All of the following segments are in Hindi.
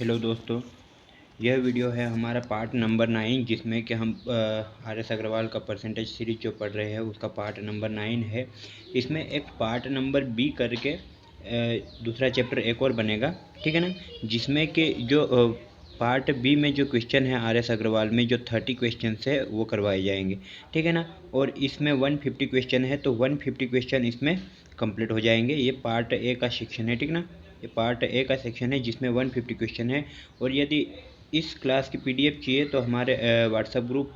हेलो दोस्तों, यह वीडियो है हमारा पार्ट नंबर 9 जिसमें कि हम आर एस अग्रवाल का परसेंटेज सीरीज जो पढ़ रहे हैं उसका पार्ट नंबर 9 है। इसमें एक पार्ट नंबर बी करके दूसरा चैप्टर एक और बनेगा, ठीक है ना, जिसमें कि जो पार्ट बी में जो क्वेश्चन है आर एस अग्रवाल में जो 30 क्वेश्चन है वो करवाए जाएंगे, ठीक है ना। और इसमें 150 क्वेश्चन है तो 150 क्वेश्चन इसमें कंप्लीट हो जाएंगे। ये पार्ट ए का सेक्शन है, ठीक ना, ये पार्ट ए का सेक्शन है जिसमें 150 क्वेश्चन है। और यदि इस क्लास की पीडीएफ चाहिए तो हमारे व्हाट्सएप ग्रुप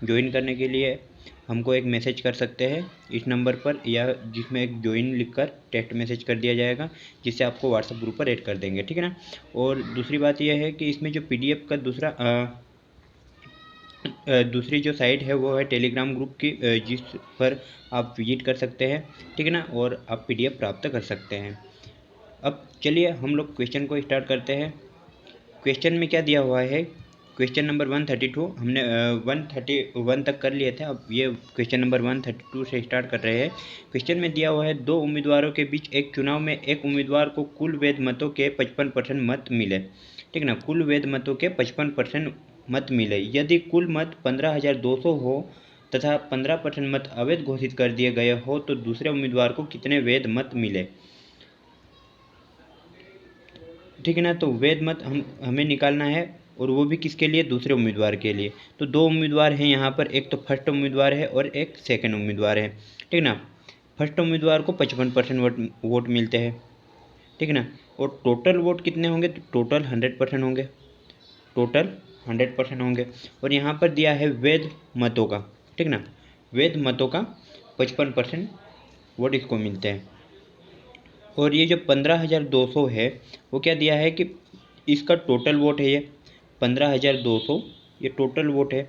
ज्वाइन करने के लिए हमको एक मैसेज कर सकते हैं इस नंबर पर, या जिसमें एक ज्वाइन लिखकर टेक्स्ट मैसेज कर दिया जाएगा जिससे आपको व्हाट्सएप ग्रुप पर ऐड कर देंगे, ठीक है ना। और दूसरी बात यह है कि इसमें जो पीडीएफ का दूसरी जो साइट है वो है टेलीग्राम ग्रुप की, जिस पर आप विजिट कर सकते हैं, ठीक है ना, और आप पीडीएफ प्राप्त कर सकते हैं। अब चलिए हम लोग क्वेश्चन को स्टार्ट करते हैं। क्वेश्चन में क्या दिया हुआ है, क्वेश्चन नंबर 132 हमने 131 तक कर लिए थे। अब ये क्वेश्चन नंबर 132 से स्टार्ट कर रहे हैं। क्वेश्चन में दिया हुआ है, दो उम्मीदवारों के बीच एक चुनाव में एक उम्मीदवार को कुल वैध मतों के 55% मत मिले, ठीक ना, कुल वैध मतों के 55% मत मिले। यदि कुल मत 15,200 हो तथा 15% मत अवैध घोषित कर दिए गए हो तो दूसरे उम्मीदवार को कितने वैध मत मिले, ठीक है ना। तो वैध मत हमें निकालना है, और वो भी किसके लिए, दूसरे उम्मीदवार के लिए। तो दो उम्मीदवार हैं यहाँ पर, एक तो फर्स्ट उम्मीदवार है और एक सेकंड उम्मीदवार है, ठीक ना। फर्स्ट उम्मीदवार को 55% वोट मिलते हैं, ठीक है ना। और टोटल वोट कितने होंगे, तो टोटल 100% होंगे, टोटल 100% होंगे। और यहाँ पर दिया है वैध मतों का, ठीक ना, वैध मतों का 55% वोट इसको मिलते हैं। और ये जो 15,200 है वो क्या दिया है कि इसका टोटल वोट है, ये 15,200 ये टोटल वोट है।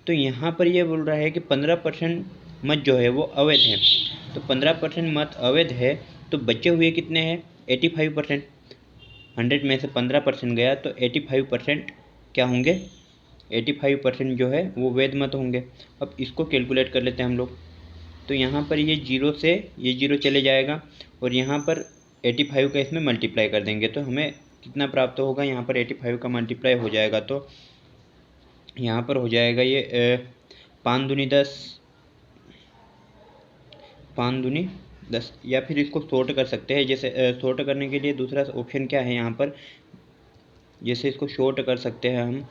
तो यहाँ पर ये बोल रहा है कि 15% मत जो है वो अवैध है। तो 15% मत अवैध है तो बचे हुए कितने हैं, 85%। 100 में से 15% गया तो 85% क्या होंगे, 85% जो है वो वैध मत होंगे। अब इसको कैलकुलेट कर लेते हैं हम लोग। तो यहाँ पर ये जीरो से ये जीरो चले जाएगा और यहाँ पर 85 का इसमें मल्टीप्लाई कर देंगे तो हमें कितना प्राप्त होगा, यहाँ पर 85 का मल्टीप्लाई हो जाएगा तो यहाँ पर हो जाएगा ये 5 दूनी 10, 5 दूनी 10। या फिर इसको शॉर्ट कर सकते हैं, जैसे शॉर्ट करने के लिए दूसरा ऑप्शन क्या है यहाँ पर, जैसे इसको शॉर्ट कर सकते हैं हम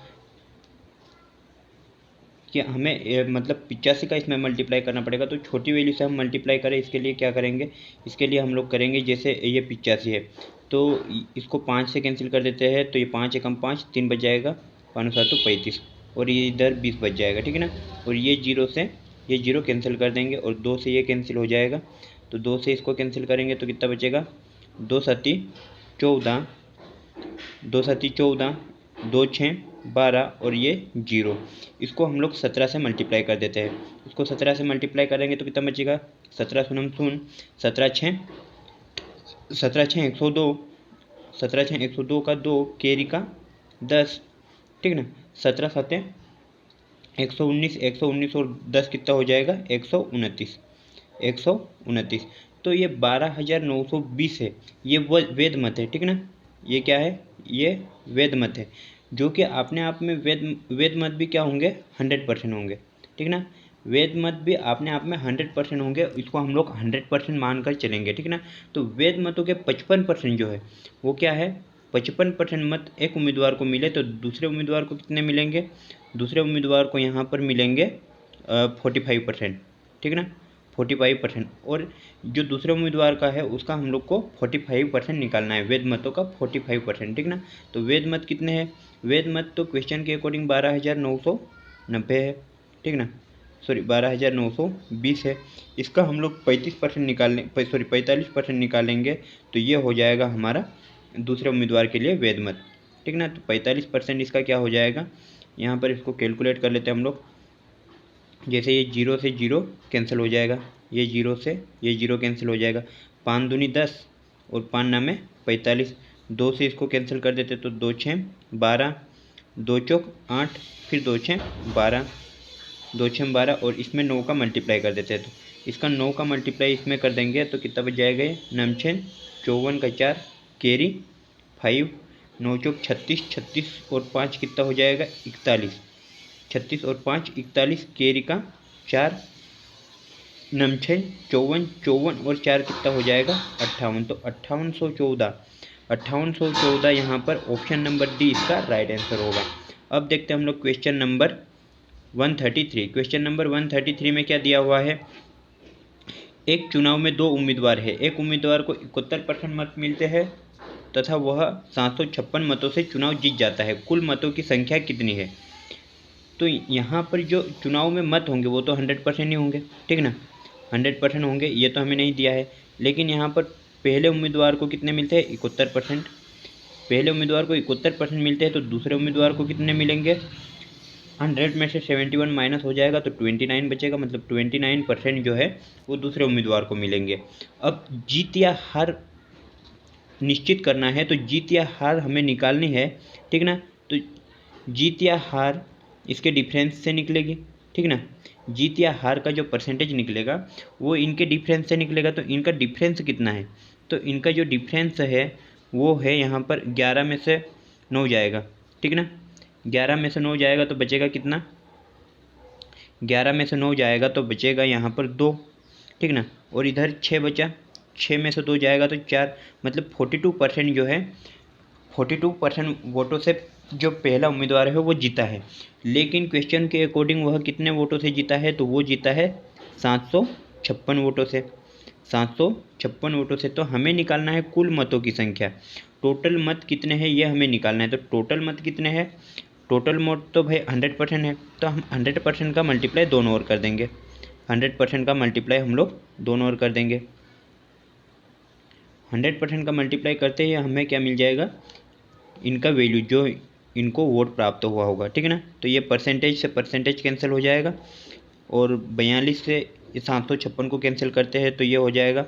कि हमें मतलब 85 का इसमें मल्टीप्लाई करना पड़ेगा। तो छोटी वैल्यू से हम मल्टीप्लाई करें, इसके लिए क्या करेंगे, इसके लिए हम लोग करेंगे जैसे ये 85 है तो इसको 5 से कैंसिल कर देते हैं, तो ये 5 एकम 5 3 बच जाएगा, 5 7 तो 35, और ये इधर 20 बच जाएगा, ठीक है ना। और ये जीरो से ये जीरो कैंसिल कर देंगे और 2 से ये कैंसिल हो जाएगा, तो 2 से इसको कैंसिल करेंगे तो कितना बचेगा, 2 7 14, 2 7 14, 2 6 12 और ये जीरो। इसको हम लोग 17 से मल्टीप्लाई कर देते हैं। इसको 17 से मल्टीप्लाई करेंगे तो कितना बचेगा, 17 शून्य शून्य, 17 छः 102, 17 छः 102 का 2, कैरी का 10, ठीक ना। 17 7 119, 119 और 10 कितना हो जाएगा, 129, 129। तो ये 12,920 है, ये वैध मत है, ठीक ना। ये क्या है, ये वैध मत है, जो कि अपने आप में वैध मत भी क्या होंगे, 100% होंगे, ठीक ना। वैध मत भी अपने आप में 100% होंगे, इसको हम लोग 100% मानकर चलेंगे, ठीक ना। तो वैध मतों के 55% जो है वो क्या है, 55% मत एक उम्मीदवार को मिले तो दूसरे उम्मीदवार को कितने मिलेंगे, दूसरे उम्मीदवार को यहाँ पर मिलेंगे 45%, ठीक ना, 45%। और जो दूसरे उम्मीदवार का है उसका हम लोग को 45% निकालना है, वैध मतों का 45%, ठीक ना। तो वैध मत कितने हैं, वैध मत तो क्वेश्चन के अकॉर्डिंग 12,990 है, ठीक ना, सॉरी 12,920 है। इसका हम लोग 35% निकालने, सॉरी 45% निकालेंगे तो ये हो जाएगा हमारा दूसरे उम्मीदवार के लिए वैध मत, ठीक ना। तो 45% इसका क्या हो जाएगा, यहाँ पर इसको कैलकुलेट कर लेते हैं हम लोग। जैसे ये जीरो से जीरो कैंसिल हो जाएगा, ये जीरो से ये जीरो कैंसिल हो जाएगा, 5 दूनी 10 और 5 नामे 45, 2 से इसको कैंसिल कर देते तो 2 6 12, 2 चौक 8, फिर 2 6 12, 2 6 12 और इसमें 9 का मल्टीप्लाई कर देते हैं। तो इसका 9 का मल्टीप्लाई इसमें कर देंगे तो कितना बच जाएगा, ये 9 6 54 का 4, कैरी 5, 9 चौक 36, 36 और 5 कितना हो जाएगा 41, 36 और 5 41, केरी का 4 नमछे 54, 54 और 4 कितना हो जाएगा 58, तो 5814, 5814 यहाँ पर ऑप्शन नंबर डी इसका राइट आंसर होगा। अब देखते हैं हम लोग क्वेश्चन नंबर 133। क्वेश्चन नंबर 133 में क्या दिया हुआ है, एक चुनाव में 2 उम्मीदवार है, एक उम्मीदवार को 71% मत मिलते हैं तथा वह 756 मतों से चुनाव जीत जाता है, कुल मतों की संख्या कितनी है। तो यहाँ पर जो चुनाव में मत होंगे वो तो 100% ही होंगे, ठीक ना, 100% होंगे, ये तो हमें नहीं दिया है। लेकिन यहाँ पर पहले उम्मीदवार को कितने मिलते हैं 71%, पहले उम्मीदवार को 71% मिलते हैं, तो दूसरे उम्मीदवार को कितने मिलेंगे, 100 में से 71 माइनस हो जाएगा तो 29 बचेगा, मतलब 29% जो है वो दूसरे उम्मीदवार को मिलेंगे। अब जीत या हार निश्चित करना है, तो जीत या हार हमें निकालनी है, ठीक ना। तो जीत या हार इसके डिफरेंस से निकलेगी, ठीक ना, जीत या हार का जो परसेंटेज निकलेगा वो इनके डिफरेंस से निकलेगा। तो इनका डिफरेंस कितना है, तो इनका जो डिफरेंस है वो है यहाँ पर 11 में से 9 जाएगा, ठीक ना, 11 में से 9 जाएगा तो बचेगा कितना, 11 में से 9 जाएगा तो बचेगा यहाँ पर 2, ठीक ना, और इधर 6 बचा, 6 में से 2 जाएगा तो 4, मतलब 42% जो है, 42% वोटों से जो पहला उम्मीदवार है वो जीता है। लेकिन क्वेश्चन के अकॉर्डिंग वह कितने वोटों से जीता है, तो वो जीता है 756 वोटों से, 756 वोटों से। तो हमें निकालना है कुल मतों की संख्या, टोटल मत कितने हैं ये हमें निकालना है। तो टोटल मत कितने हैं, टोटल मत तो भाई 100% है, तो हम 100% का मल्टीप्लाई दोनों ओर कर देंगे, 100% का मल्टीप्लाई हम लोग दोनों ओर कर देंगे। 100% का मल्टीप्लाई करते ही हमें क्या मिल जाएगा, इनका वैल्यू जो इनको वोट प्राप्त हुआ होगा, ठीक है ना। तो ये परसेंटेज से परसेंटेज कैंसिल हो जाएगा, और 42 से 756 को कैंसिल करते हैं तो ये हो जाएगा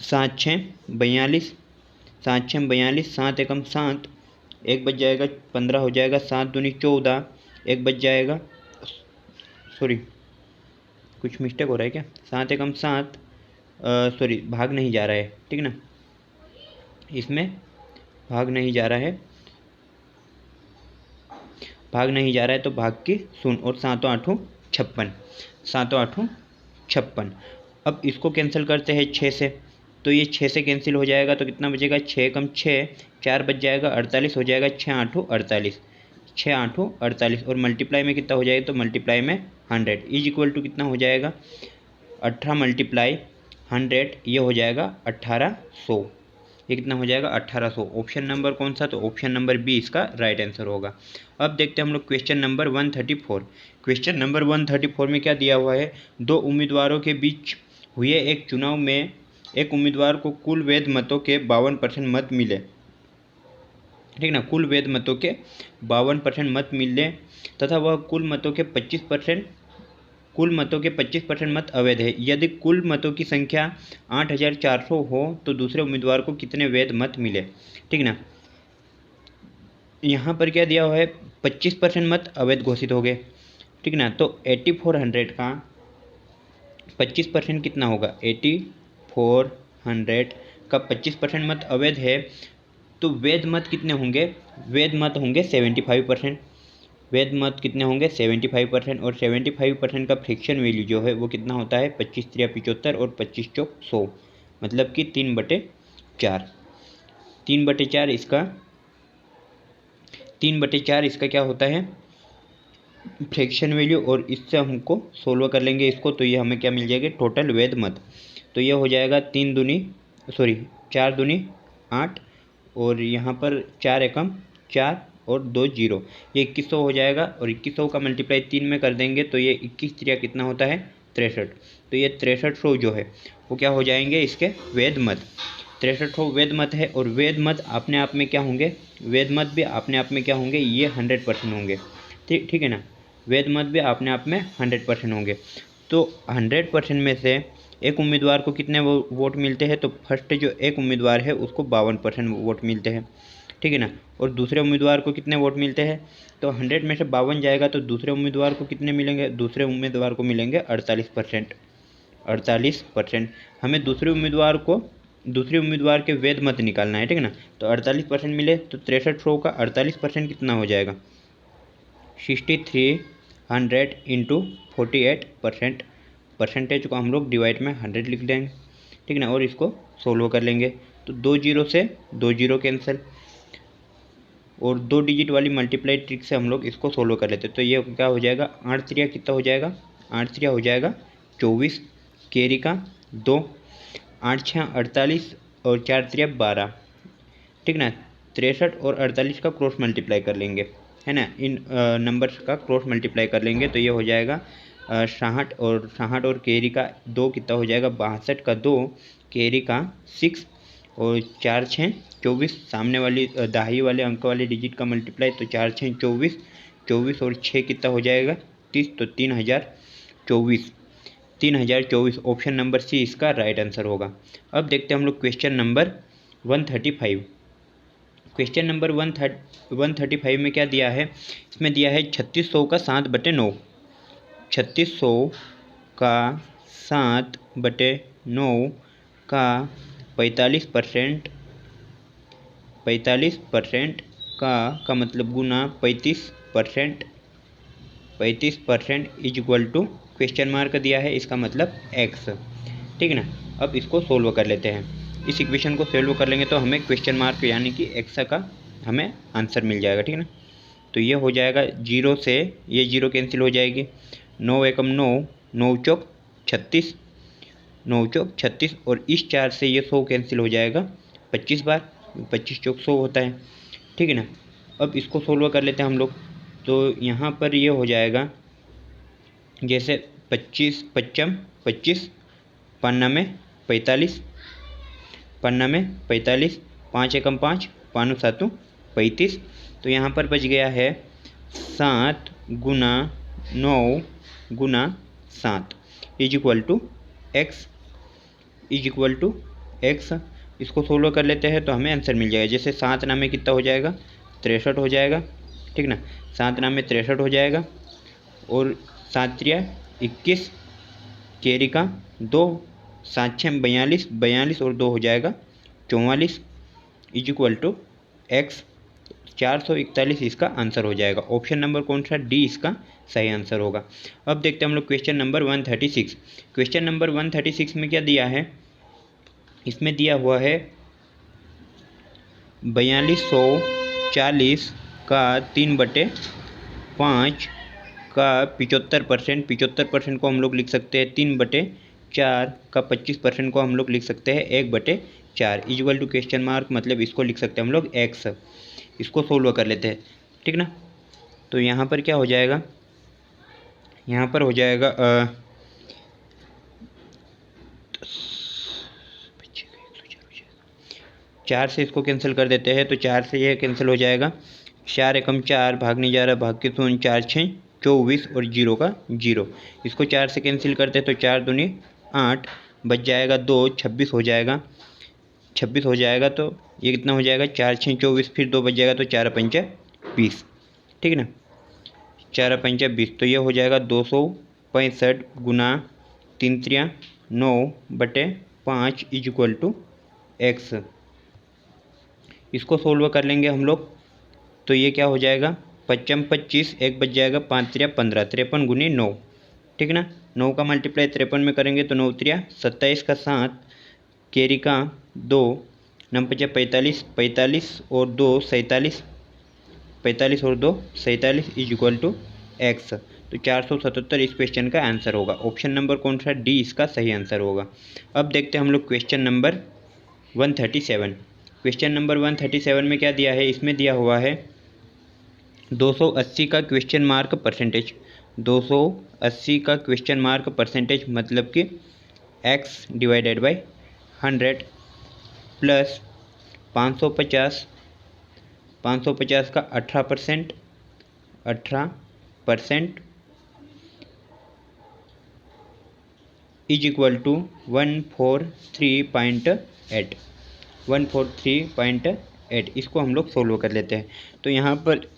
7 6 42, 7 6 42, 7 एकम 7, एक बच जाएगा 15 हो जाएगा, 7 दूनी 14, एक बच जाएगा, सॉरी कुछ मिस्टेक हो रहा है क्या, 7 एकम 7, सॉरी भाग नहीं जा रहा है, ठीक ना, इसमें भाग नहीं जा रहा है, भाग नहीं जा रहा है तो भाग की 0, और 7 8 56, 7 8 56। अब इसको कैंसिल करते हैं 6 से, तो ये 6 से कैंसिल हो जाएगा तो कितना बचेगा, 6 कम 6, 4 बच जाएगा, 48 हो जाएगा, 6 8 48, 6 8 48, और मल्टीप्लाई में कितना हो जाएगा, तो मल्टीप्लाई में 100 इज इक्वल टू कितना हो जाएगा, 18 मल्टीप्लाई 100, ये हो जाएगा 1800, ये कितना हो जाएगा 1800। ऑप्शन नंबर कौन सा, तो ऑप्शन नंबर बी इसका राइट आंसर होगा। अब देखते हैं हम लोग क्वेश्चन नंबर 134। क्वेश्चन नंबर 134 में क्या दिया हुआ है, 2 उम्मीदवारों के बीच हुए एक चुनाव में एक उम्मीदवार को कुल वैध मतों के 52% मत मिले, ठीक ना, कुल वैध मतों के 52% मत मिले तथा वह कुल मतों के 25% मत अवैध है। यदि कुल मतों की संख्या 8400 हो तो दूसरे उम्मीदवार को कितने वैध मत मिले, ठीक ना। यहाँ पर क्या दिया हुआ है, 25% मत अवैध घोषित हो गए, ठीक ना। तो 8400 का 25% कितना होगा, 8400 का 25% मत अवैध है, तो वैध मत कितने होंगे, वैध मत होंगे 75%, वैध मत कितने होंगे 75%, और 75% का फ्रिक्शन वैल्यू जो है वो कितना होता है 25 3 75 और 25 चौक 100, मतलब कि 3/4, 3/4 इसका 3/4 इसका क्या होता है फ्रैक्शन वैल्यू, और इससे हमको सोल्व कर लेंगे इसको, तो ये हमें क्या मिल जाएगा टोटल वैध मत। तो ये हो जाएगा 4 दूनी 8, और यहाँ पर 4 एकम 4 और 2 0, ये 2100 हो जाएगा, और 2100 का मल्टीप्लाई 3 में कर देंगे तो ये 21 3 कितना होता है 63, तो ये 6300 जो है वो क्या हो जाएंगे इसके वैध मत, 6300 वैध मत है। और वैध मत अपने आप में क्या होंगे, वैध मत भी अपने आप में क्या होंगे, ये 100% होंगे, ठीक है ना, वैध मत भी अपने आप में 100% होंगे। तो 100% में से एक उम्मीदवार को कितने वोट मिलते हैं, तो फर्स्ट जो एक उम्मीदवार है उसको 52% वोट मिलते हैं, ठीक है ना, और दूसरे उम्मीदवार को कितने वोट मिलते हैं, तो 100 में से 52 जाएगा तो दूसरे उम्मीदवार को कितने मिलेंगे, दूसरे उम्मीदवार को मिलेंगे 48%, 48%। हमें दूसरे उम्मीदवार को दूसरे उम्मीदवार के वैध मत निकालना है, ठीक है ना। तो 48% मिले तो 6300 का 48% कितना हो जाएगा, 6300 इंटू 48%। परसेंटेज को हम लोग डिवाइड में 100 लिख देंगे, ठीक है ना, और इसको सोल्व कर लेंगे। तो 2 जीरो से 2 जीरो कैंसिल, और 2 डिजिट वाली मल्टीप्लाई ट्रिक से हम लोग इसको सोल्व कर लेते हैं। तो ये क्या हो जाएगा, 8 त्रिया कितना हो जाएगा, 8 त्रिया हो जाएगा 24, कैरी का 2, 8 छः 48 और 4 त्रिया 12, ठीक ना। 63 और 48 का क्रॉस मल्टीप्लाई कर लेंगे, है ना, इन नंबर्स का क्रॉस मल्टीप्लाई कर लेंगे तो ये हो जाएगा 66 और कैरी का 2 कितना हो जाएगा, 62 का 2, कैरी का 6 और 4 छः 24, सामने वाली दाही वाले अंक वाले डिजिट का मल्टीप्लाई, तो 4 छः 24, 24 और 6 कितना हो जाएगा 30, तो 3024, 3024। ऑप्शन नंबर सी इसका राइट आंसर होगा। अब देखते हैं हम लोग क्वेश्चन नंबर 135। क्वेश्चन नंबर 135 में क्या दिया है, इसमें दिया है 3600 का 7/9, 3600 का 7/9 का 45%, 45% का मतलब गुना 35%, 35% is equal to question mark दिया है, इसका मतलब x, ठीक है ना। अब इसको सोल्व कर लेते हैं। इस इक्वेशन को सोल्व कर लेंगे तो हमें क्वेश्चन मार्क यानी कि x का हमें आंसर मिल जाएगा, ठीक है ना। तो ये हो जाएगा 0 से ये 0 कैंसिल हो जाएगी, 9 एकम 9, 9 चौक 36, 9 चौक 36, और इस 4 से ये 100 कैंसिल हो जाएगा 25 बार, 25 चौक 100 होता है, ठीक है ना। अब इसको सोल्व कर लेते हैं हम लोग। तो यहाँ पर ये हो जाएगा जैसे 25 पच्चम 25, पन्ना में 45, पन्ना में 45, 5 एकम 5, 5 सातों 35। तो यहाँ पर बच गया है 7 गुना 9 गुना 7 is equal to X, is equal to X. इसको सोल्व कर लेते हैं तो हमें आंसर मिल जाएगा। जैसे 7 नामे कितना हो जाएगा, 63 हो जाएगा, ठीक ना, 7 नामे 63 हो जाएगा, और 7 त्रिया 21, कैरी का 2, 7 छः 42, 42 और 2 हो जाएगा 44 इज इक्वल टू एक्स। 441 इसका आंसर हो जाएगा। ऑप्शन नंबर कौन सा, डी इसका सही आंसर होगा। अब देखते हैं हम लोग क्वेश्चन नंबर 136। क्वेश्चन नंबर 136 में क्या दिया है, इसमें दिया हुआ है 4240 का 3/5 का 75%, 75% को हम लोग लिख सकते हैं 3/4 का 25% को हम लोग लिख सकते हैं 1/4 इक्वल टू क्वेश्चन मार्क, मतलब इसको लिख सकते हैं हम लोग x। इसको सोल्व कर लेते हैं, ठीक ना। तो यहाँ पर क्या हो जाएगा, यहाँ पर हो जाएगा 4 से इसको कैंसिल कर देते हैं, तो 4 से ये कैंसिल हो जाएगा, 4 एकम 4, भाग नहीं जा रहा, भाग के शून्य, 4 छः 24 और 0 का 0। इसको 4 से कैंसिल करते हैं तो 4 दूनी 8, बच जाएगा 2, 26 हो जाएगा, 26 हो जाएगा। तो ये कितना हो जाएगा, 4 छः 24, फिर 2 बच जाएगा, तो 4 पंचा 20, ठीक है ना, 4 पंचा 20। तो ये हो जाएगा 265 गुना 3 त्रिया 9/5 इज इक्वल टू एक्स। इसको सोल्व कर लेंगे हम लोग। तो ये क्या हो जाएगा, 55 25, एक बच जाएगा, 5 त्रिया 15, 53 गुनी 9, ठीक है ना। 9 का मल्टीप्लाई 53 में करेंगे तो 9 त्रिया 27 का 7, कैरी का 2, 9 पचा 45, 45 और 2 47, 45 और 2 47 इज इक्वल टू एक्स। तो 477 इस क्वेश्चन का आंसर होगा। ऑप्शन नंबर कौन सा, डी इसका सही आंसर होगा। अब देखते हैं हम लोग क्वेश्चन नंबर 137। क्वेश्चन नंबर 137 में क्या दिया है, इसमें दिया हुआ है 280 का क्वेश्चन मार्क परसेंटेज, 280 का क्वेश्चन मार्क परसेंटेज मतलब कि x डिवाइडेड बाई 100 प्लस 550, 550 का 18%, 18% इज इक्वल टू 143.8, 143.8। इसको हम लोग सोल्व कर लेते हैं। तो यहाँ पर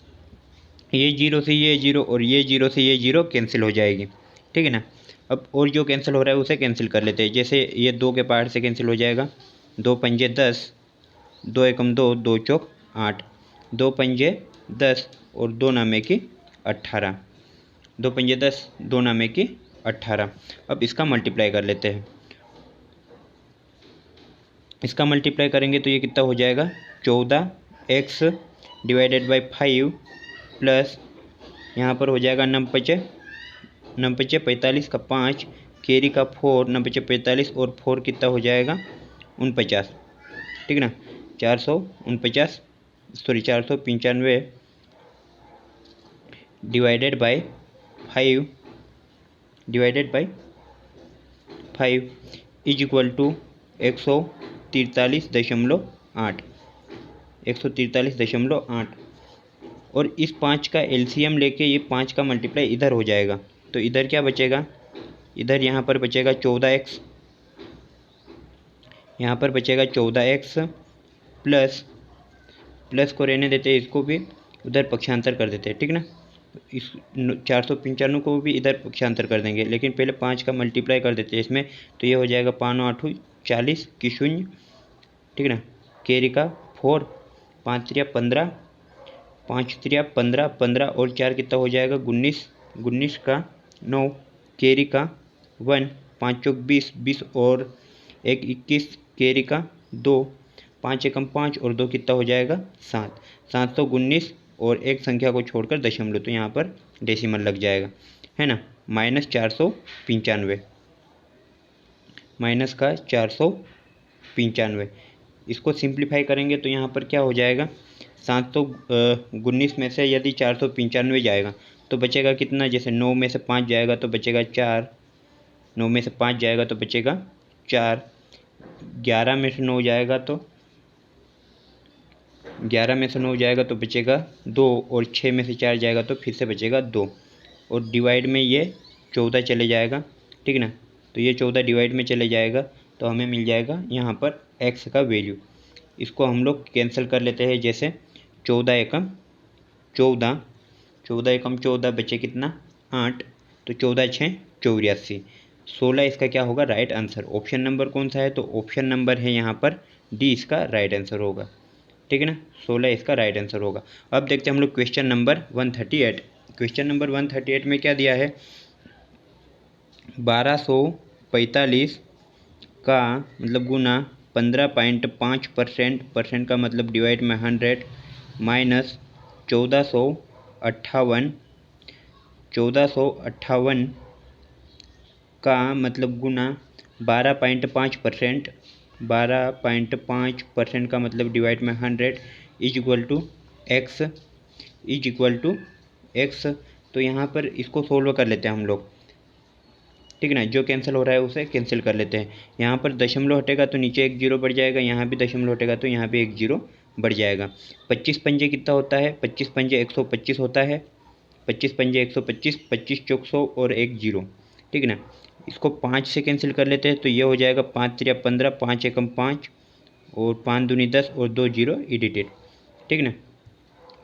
ये 0 से ये 0 और ये 0 से ये 0 कैंसिल हो जाएगी, ठीक है ना। अब और जो कैंसिल हो रहा है उसे कैंसिल कर लेते हैं। जैसे ये 2 के पार्ट से कैंसिल हो जाएगा, दो पंजे 10, दो एकम 2, दो चौक 8, दो पंजे 10 और दो नामे की 18, दो पंजे 10, दो नामे की 18। अब इसका मल्टीप्लाई कर लेते हैं। इसका मल्टीप्लाई करेंगे तो ये कितना हो जाएगा, 14x डिवाइडेड बाई 5 प्लस यहाँ पर हो जाएगा 9 पचे 45 का 5, कैरी का 4, 9 पचे 45 और 4 कितना हो जाएगा 49, ठीक ना। 495 divided by 5 is equal to 143.8 143.8। और इस 5 का एलसीएम लेके ये 5 का मल्टीप्लाई इधर हो जाएगा, तो इधर क्या बचेगा, इधर यहाँ पर बचेगा 14x, यहाँ पर बचेगा 14x प्लस को रहने देते हैं, इसको भी उधर पक्षांतर कर देते हैं, ठीक ना। इस 495 को भी इधर पक्षांतर कर देंगे, लेकिन पहले 5 का मल्टीप्लाई कर देते हैं इसमें, तो ये हो जाएगा 5 8 40 की 0, ठीक ना। कैरी का 4, 5 3 15, 5 3 15, 15 और 4 कितना हो जाएगा 19, 19 का 9, कैरी का 1, 5 चौक 20, 20 और 1 21, कैरी का 2, 5 एकम 5 और 2 कितना हो जाएगा 7, 719 और एक संख्या को छोड़कर दशमलव, तो यहाँ पर डेसिमल लग जाएगा, है ना। -495 माइनस का 495, इसको सिंप्लीफाई करेंगे तो यहाँ पर क्या हो जाएगा, 719 में से यदि 495 जाएगा तो बचेगा कितना, जैसे 9 में से 5 जाएगा तो बचेगा 4, 9 में से 5 जाएगा तो बचेगा 4, 11 में से 9 जाएगा तो 11 में से 9 जाएगा तो बचेगा 2, और 6 में से 4 जाएगा तो फिर से बचेगा 2, और डिवाइड में ये 14 चले जाएगा, ठीक ना। तो ये 14 डिवाइड में चले जाएगा तो हमें मिल जाएगा यहाँ पर x का वैल्यू। इसको हम लोग कैंसिल कर लेते हैं, जैसे 14 एकम 14, 14 एकम 14 बचे कितना 8, तो 14 6 84, 16 इसका क्या होगा राइट आंसर। ऑप्शन नंबर कौन सा है, तो ऑप्शन नंबर है यहाँ पर डी, इसका राइट आंसर होगा, ठीक है ना। 16 इसका राइट आंसर होगा। अब देखते हैं हम लोग क्वेश्चन नंबर 138। क्वेश्चन नंबर 138 में क्या दिया है, 1245 का मतलब गुना 15.5%, परसेंट का मतलब डिवाइड में 100, माइनस 1458 का मतलब गुना 12.5%, 12.5% का मतलब डिवाइड में 100 इज इक्वल टू एक्स। तो यहाँ पर इसको सोल्व कर लेते हैं हम लोग, ठीक है ना। जो कैंसिल हो रहा है उसे कैंसिल कर लेते हैं। यहाँ पर दशमलव हटेगा तो नीचे एक जीरो बढ़ जाएगा, यहाँ भी दशमलव हटेगा तो यहाँ भी एक जीरो बढ़ जाएगा। 25 पंजे कितना होता है, 25 पंजे 125 होता है, 25 पंजे 125, 25 चौक 100 और एक जीरो, ठीक है ना। इसको 5 से कैंसिल कर लेते हैं तो ये हो जाएगा 5 3 15, 5 एकम 5 और 5 दूनी 10 और 2 जीरो एडिटेड, ठीक है ना।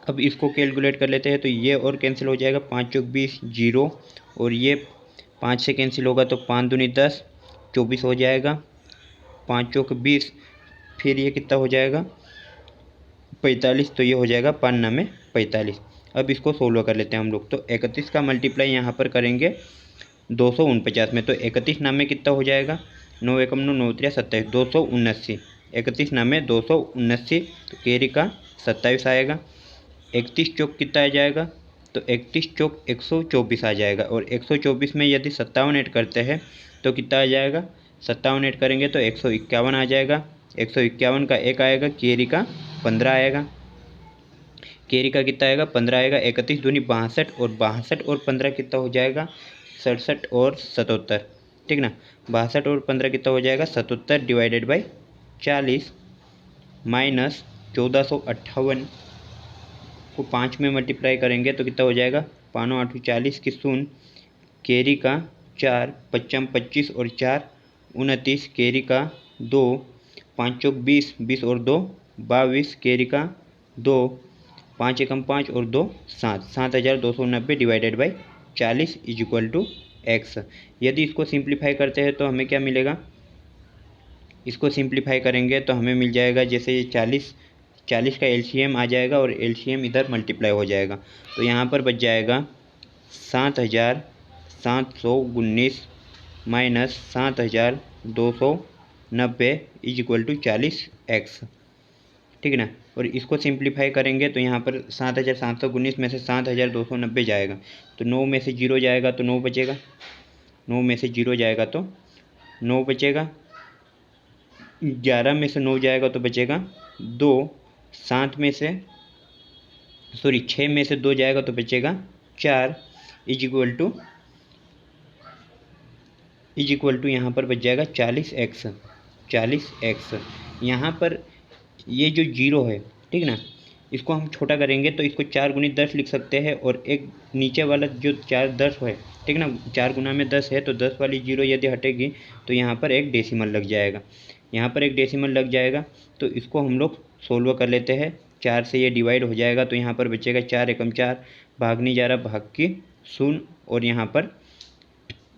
अब इसको कैलकुलेट कर लेते हैं तो ये और कैंसिल हो जाएगा, 5 चौक 20 जीरो, और ये 5 से कैंसिल होगा तो 5 दूनी 10 24 हो जाएगा, 5 चौक 20, फिर ये कितना हो जाएगा 45, तो ये हो जाएगा 5 नामे 45। अब इसको सोल्व कर लेते हैं हम लोग, तो 31 का मल्टीप्लाई यहाँ पर करेंगे 249 में, तो 31 नामे कितना हो जाएगा, 9 एकम 9, 9 3 27, 279, 31 नामे 279, तो कैरी का 27 आएगा। 31 चौक कितना आ जाएगा, तो 31 चौक 124 आ जाएगा, और 124 में यदि 57 ऐड करते हैं तो कितना आ जाएगा, 57 ऐड करेंगे तो 151 आ जाएगा। 151 का 1 आएगा, कैरी का 15 आएगा, कैरी का कितना आएगा 15 आएगा। 31 दूनी 62 और 62 और 15 कितना हो जाएगा 67 और 77, ठीक ना। 62 और 15 कितना हो जाएगा 77 डिवाइडेड बाई 40, माइनस 1458 को 5 में मल्टीप्लाई करेंगे तो कितना हो जाएगा 5 8 40 की 0, कैरी का 4, 55 25 और 4 29, कैरी का 2, 5 चौक 20, 20 और 2 22, कैरी का 2, 5 एकम 5 और 2 7, 7290 divided by 40 is equal to X. यदि इसको सिंप्लीफाई करते हैं तो हमें क्या मिलेगा, इसको सिंप्लीफाई करेंगे तो हमें मिल जाएगा, जैसे ये 40 का एलसीएम आ जाएगा और एलसीएम इधर मल्टीप्लाई हो जाएगा, तो यहाँ पर बच जाएगा 7,719 minus 7,290 is equal to 40x, ठीक है ना। और इसको सिंप्लीफाई करेंगे तो यहाँ पर 7,719 में से 7,290 जाएगा, तो 9 में से 0 जाएगा तो 9 बचेगा, 9 में से 0 जाएगा तो 9 बचेगा, 11 में से 9 जाएगा तो बचेगा 2, 6 में से 2 जाएगा तो बचेगा 4 इज इक्वल टू यहाँ पर बच जाएगा 40x। यहाँ पर ये जो 0 है, ठीक ना, इसको हम छोटा करेंगे तो इसको 4 गुनी 10 लिख सकते हैं, और एक नीचे वाला जो 4 10 है, ठीक ना, 4 गुना में 10 है, तो 10 वाली 0 यदि हटेगी तो यहाँ पर एक डेसिमल लग जाएगा, यहाँ पर एक डेसिमल लग जाएगा। तो इसको हम लोग सोल्व कर लेते हैं, 4 से ये डिवाइड हो जाएगा तो यहाँ पर बचेगा 4 एकम 4, भाग नहीं जा रहा, भाग की 0, और यहाँ पर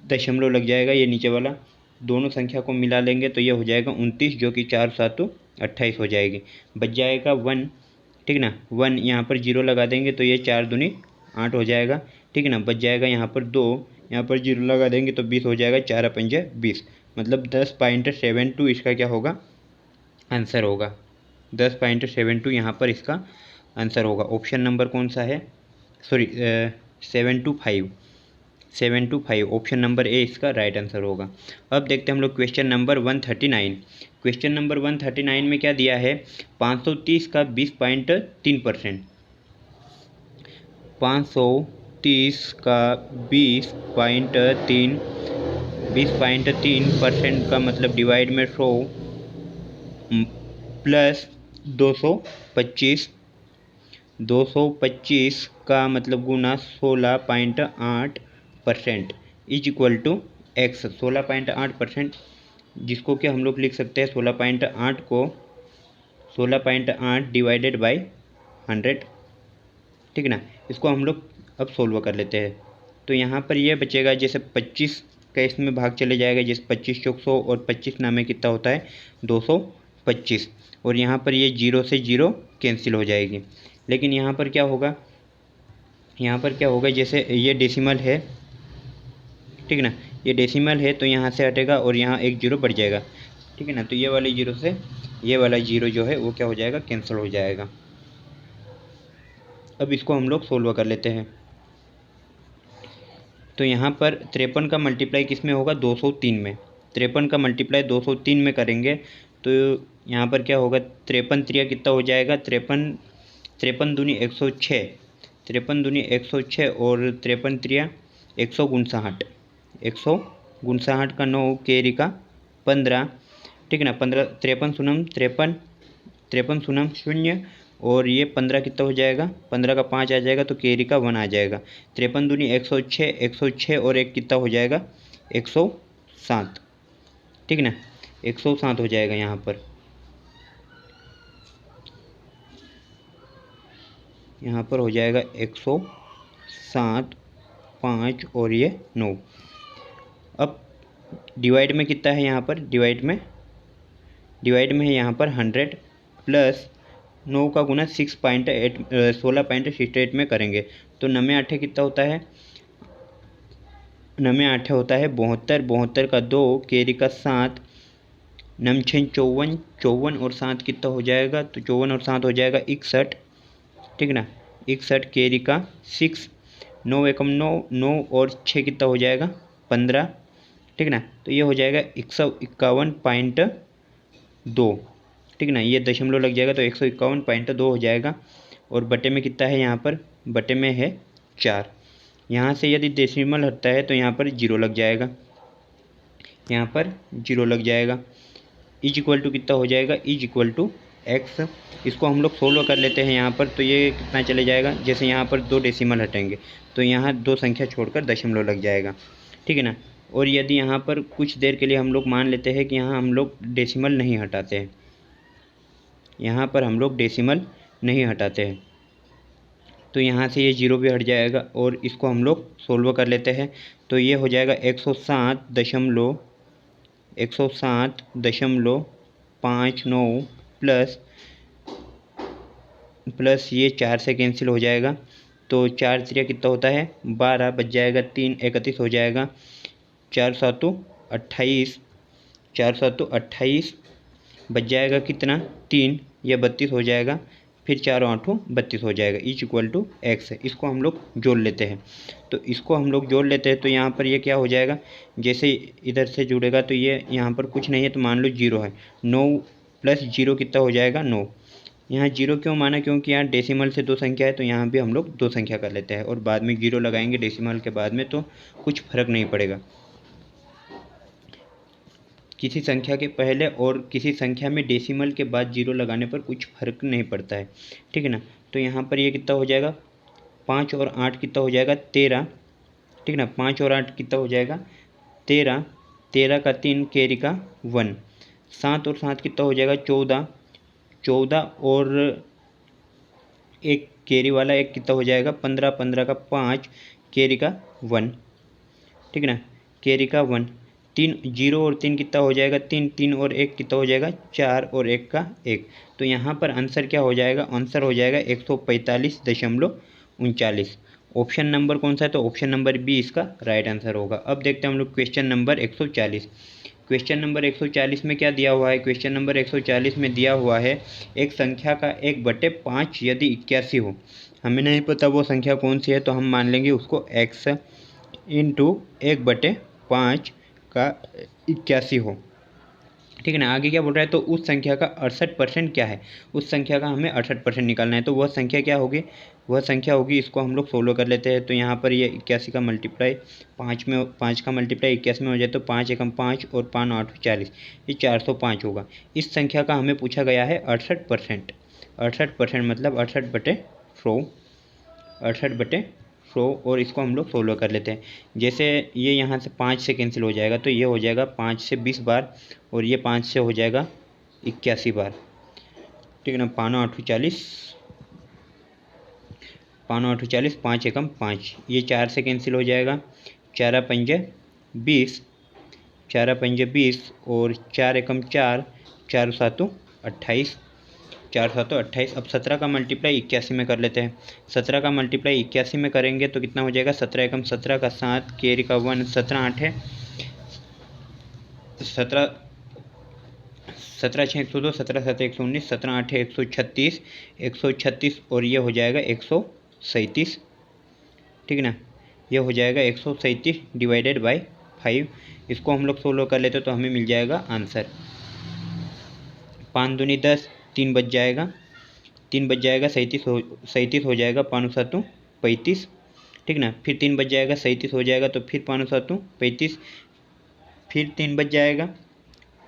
दशमलव लग जाएगा, ये नीचे वाला, दोनों संख्या को मिला लेंगे तो ये हो जाएगा 29, जो कि 4 7 28 हो जाएगी, बच जाएगा 1, ठीक ना, 1 यहाँ पर 0 लगा देंगे तो ये 4 दूनी 8 हो जाएगा, ठीक है ना, बच जाएगा यहाँ पर 2, यहाँ पर 0 लगा देंगे तो 20 हो जाएगा, 4 पंजे 20, मतलब 10.72 इसका क्या होगा, आंसर होगा, 10.72 यहाँ पर इसका आंसर होगा। ऑप्शन नंबर कौन सा है, सॉरी 725 ऑप्शन नंबर ए इसका राइट आंसर होगा। अब देखते हैं हम लोग क्वेश्चन नंबर 139। क्वेश्चन नंबर 139 में क्या दिया है, 530 का 20.3%, 530 का 20.3% का मतलब डिवाइड में 100 प्लस 225 का मतलब गुना 16.8% इज इक्वल टू एक्स, 16.8%, जिसको कि हम लोग लिख सकते हैं 16.8 को 16.8 डिवाइडेड बाई 100, ठीक है ना। इसको हम लोग अब सोल्व कर लेते हैं, तो यहाँ पर ये बचेगा, जैसे 25 का इसमें भाग चले जाएगा, जैसे 25 चौक 100 और 25 नामे कितना होता है 225, और यहाँ पर ये 0 से 0 कैंसिल हो जाएगी। लेकिन यहाँ पर क्या होगा, जैसे ये डेसिमल है, ठीक है ना, ये डेसिमल है तो यहाँ से हटेगा और यहाँ एक 0 बढ़ जाएगा, ठीक है ना, तो ये वाले 0 से ये वाला 0 जो है वो क्या हो जाएगा, कैंसिल हो जाएगा। अब इसको हम लोग सोल्व कर लेते हैं, तो यहाँ पर 53 का मल्टीप्लाई किस में होगा, 203 में, 53 का मल्टीप्लाई 203 में करेंगे तो यहाँ पर क्या होगा, 53 त्रिया कितना हो जाएगा, 53 दूनी 106, 53 दूनी 106 और 53 त्रिया 159, 159 का 9 केरी का 15, ठीक है ना, 15 53 शून्य 53 शून्य 0, और ये 15 कितना हो जाएगा, 15 का 5 आ जाएगा तो केरी का 1 आ जाएगा, 53 दूनी 106 और एक कितना हो जाएगा 107, ठीक है ना, 107 हो जाएगा। यहाँ पर हो जाएगा 107, 5 और ये 9। अब डिवाइड में कितना है, यहाँ पर डिवाइड में है यहाँ पर 100 प्लस 9 का गुना 16.68 में करेंगे तो 9 8 कितना होता है, 9 8 होता है 72, 72 का 2 केरी का 7, 9 6 54, 54 और 7 कितना हो जाएगा, तो 54 और 7 हो जाएगा 61, ठीक है ना, 61 केरी का 6, 9 एकम 9, 9 और 6 कितना हो जाएगा 15, ठीक है ना, तो ये हो जाएगा 151.2, ठीक है ना, ये दशमलव लग जाएगा तो 151.2 हो जाएगा, और बटे में कितना है, यहाँ पर बटे में है 4, यहाँ से यदि डेसिमल हटता है तो यहाँ पर 0 लग जाएगा, यहाँ पर 0 लग जाएगा, इज इक्वल टू कितना हो जाएगा, इज इक्वल टू एक्स। इसको हम लोग सोल्व कर लेते हैं यहाँ पर, तो ये कितना चले जाएगा, जैसे यहाँ पर 2 डेसिमल हटेंगे तो यहाँ 2 संख्या छोड़कर दशमलव लग जाएगा, ठीक है ना। और यदि यहाँ पर कुछ देर के लिए हम लोग मान लेते हैं कि यहाँ हम लोग डेसिमल नहीं हटाते हैं, यहाँ पर हम लोग डेसिमल नहीं हटाते हैं, तो यहाँ से ये 0 भी हट जाएगा, और इसको हम लोग सोल्व कर लेते हैं, तो ये हो जाएगा 107.2 107.59 प्लस प्लस ये 4 से कैंसिल हो जाएगा, तो 4 3 कितना होता है 12, बच जाएगा 3 31 हो जाएगा, 4 7 28, 4 7 28 बच जाएगा कितना 3, यह 32 हो जाएगा, फिर 4 8 32 हो जाएगा, इज इक्वल टू एक्स है। इसको हम लोग जोड़ लेते हैं, तो इसको हम लोग जोड़ लेते हैं, तो यहाँ पर ये क्या हो जाएगा, जैसे इधर से जुड़ेगा तो ये यहाँ पर कुछ नहीं है, तो मान लो 0 है, 9 प्लस 0 कितना हो जाएगा 9। यहाँ 0 क्यों माना, क्योंकि यहाँ डेसिमल से 2 संख्या है, तो यहाँ भी हम लोग 2 संख्या कर लेते हैं और बाद में 0 लगाएंगे डेसिमल के बाद में, तो कुछ फर्क नहीं पड़ेगा। किसी संख्या के पहले और किसी संख्या में डेसिमल के बाद 0 लगाने पर कुछ फर्क नहीं पड़ता है, ठीक है ना। तो यहाँ पर ये कितना हो जाएगा 5 और 8 कितना हो जाएगा 13, ठीक है ना। 5 और 8 कितना हो जाएगा 13, 13 का 3 कैरी का 1, 7 और 7 कितना हो जाएगा 14, 14 और एक कैरी वाला एक कितना हो जाएगा 15, 15 का 5 कैरी का 1, ठीक है ना, कैरी का 1, 3 0 और 3 कितना हो जाएगा 3, 3 और 1 कितना हो जाएगा 4 और 1 का 1। तो यहाँ पर आंसर क्या हो जाएगा, आंसर हो जाएगा 145.39। ऑप्शन नंबर कौन सा है, तो ऑप्शन नंबर बी इसका राइट आंसर होगा। अब देखते हैं हम लोग क्वेश्चन नंबर 140। क्वेश्चन नंबर 140 में क्या दिया हुआ है, क्वेश्चन नंबर 140 में दिया हुआ है एक संख्या का 1/5 यदि 81 हो। हमें नहीं पता वो संख्या कौन सी है, तो हम मान लेंगे उसको x इंटू 1/5 का 81 हो, ठीक है ना। आगे क्या बोल रहा है, तो उस संख्या का 68% क्या है, उस संख्या का हमें 68% निकालना है, तो वह संख्या क्या होगी, वह संख्या होगी, इसको हम लोग सोल्व कर लेते हैं। तो यहाँ पर ये 81 का मल्टीप्लाई 5 में, 5 का मल्टीप्लाई 81 में हो जाए तो 5 एकम 5 और 5 8 40, ये 405 होगा। इस संख्या का हमें पूछा गया है 68%, 68% मतलब 68/100, 68/100, और इसको हम लोग सोल्व कर लेते हैं। जैसे ये यहाँ से 5 से कैंसिल हो जाएगा, तो ये हो जाएगा 5 से 20 बार और ये 5 से हो जाएगा 81 बार, ठीक है ना। 5 8 40, 5 8 40, 5 एकम 5, ये 4 से कैंसिल हो जाएगा, 4 पंजे 20, 4 पंजे 20 और 4 एकम 4, 4 7 28, 4 7 28। अब 17 का मल्टीप्लाई 81 में कर लेते हैं। 17 का मल्टीप्लाई 81 में करेंगे तो कितना हो जाएगा, 17 एकम 17 का 7 कैरी का 1, 17 8 है, 17 17 6 102, 17 7 119, 17 8 136, 136 और ये हो जाएगा 137, ठीक है ना। ये हो जाएगा 137 डिवाइडेड बाई 5। इसको हम लोग सोल्व कर लेते तो हमें मिल जाएगा आंसर 5 दूनी 10, 3 बच जाएगा, 3 बच जाएगा 37 हो जाएगा, 5 7 35, ठीक ना। फिर 3 बच जाएगा 37 हो जाएगा, तो फिर 5 7 35, फिर 3 बच जाएगा,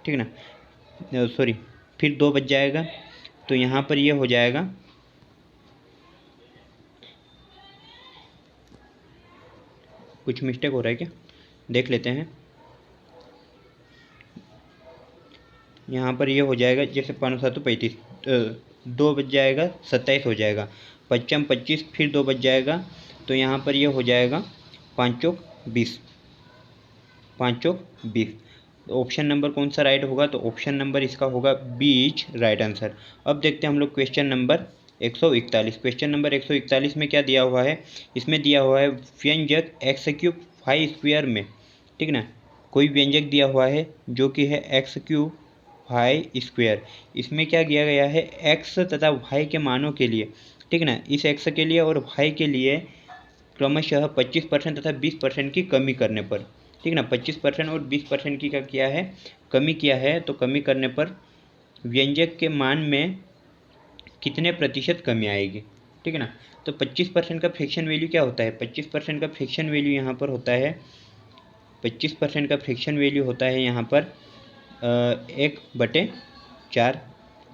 ठीक ना, सॉरी फिर 2 बच जाएगा, तो यहाँ पर ये हो जाएगा, कुछ मिस्टेक हो रहा है क्या, देख लेते हैं। यहाँ पर ये हो जाएगा जैसे 5 7 35, 2 बच जाएगा 27 हो जाएगा, 5 25, फिर 2 बच जाएगा, तो यहाँ पर ये हो जाएगा 5 चौक 20, 5 चौक 20। ऑप्शन नंबर कौन सा राइट होगा, तो ऑप्शन नंबर इसका होगा बीच राइट आंसर। अब देखते हैं हम लोग क्वेश्चन नंबर 141। क्वेश्चन नंबर 141 में क्या दिया हुआ है, इसमें दिया हुआ है व्यंजक x³ 5 स्क्वायर में, ठीक ना। कोई व्यंजक दिया हुआ है जो कि है x³ 5 स्क्वायर। इसमें क्या दिया गया है, x तथा y के मानों के लिए, ठीक ना, इस x के लिए और y के लिए क्रमशः 25% तथा 20% की कमी करने पर, ठीक ना, 25% और 20% की क्या किया है, कमी किया है, तो कमी करने पर व्यंजक के मान में कितने प्रतिशत कमी आएगी, ठीक है ना। तो 25% का फ्रैक्शन वैल्यू क्या होता है, 25% का फ्रैक्शन वैल्यू यहाँ पर होता है, 25% का फ्रैक्शन वैल्यू होता है यहाँ पर 1/4,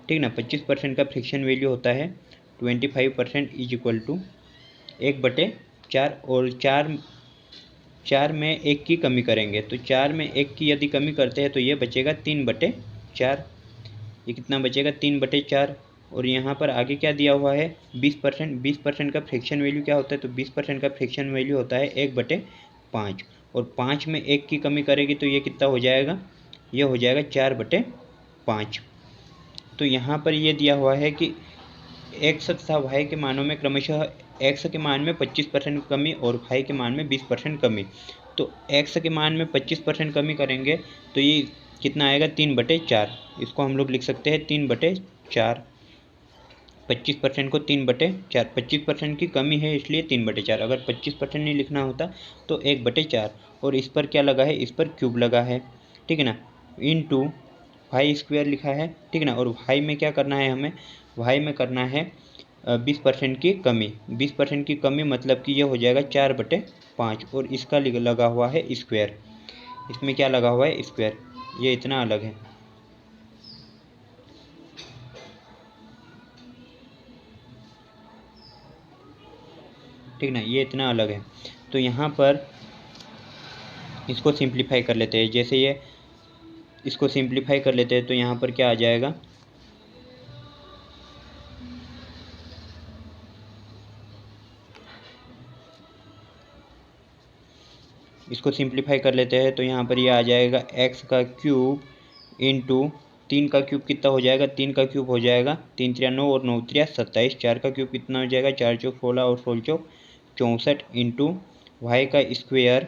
ठीक ना। 25% का फ्रैक्शन वैल्यू होता है 25% इज इक्वल टू 1/4, और 4 में 1 की कमी करेंगे, तो 4 में 1 की यदि कमी करते हैं तो ये बचेगा 3/4, ये कितना बचेगा 3/4। और यहाँ पर आगे क्या दिया हुआ है 20%, 20% का फ्रैक्शन वैल्यू क्या होता है, तो 20% का फ्रैक्शन वैल्यू होता है 1/5, और 5 में 1 की कमी करेगी तो ये कितना हो जाएगा ये हो जाएगा 4/5। तो यहाँ पर ये दिया हुआ है कि x तथा y के मानों में क्रमशः x के मान में 25% कमी और y के मान में 20% कमी। तो x के मान में 25% कमी करेंगे तो ये कितना आएगा 3/4। इसको हम लोग लिख सकते हैं 3/4। 25% को 3/4, 25% की कमी है इसलिए 3/4। अगर 25% नहीं लिखना होता तो 1/4। और इस पर क्या लगा है, इस पर क्यूब लगा है, ठीक है ना, इंटू वाई स्क्वायर लिखा है, ठीक है ना। और वाई में क्या करना है हमें, वाई में करना है 20% की कमी। 20% की कमी मतलब कि ये हो जाएगा 4/5 और इसका लगा हुआ है स्क्वायर। इसमें क्या लगा हुआ है, स्क्वायर। ये इतना अलग है, ठीक ना, ये इतना अलग है। तो यहाँ पर इसको सिंप्लीफाई कर लेते हैं। जैसे ये इसको सिंप्लीफाई कर लेते हैं तो यहाँ पर क्या आ जाएगा, इसको सिंप्लीफाई कर लेते हैं तो यहाँ पर ये आ जाएगा x का क्यूब इंटू 3 का क्यूब कितना हो जाएगा, 3 का क्यूब हो जाएगा 3 3 9 और 9 3 27। 4 का क्यूब कितना हो जाएगा, 4 चौक 16 और 16 चौक 64 इंटू वाई का स्क्वायर।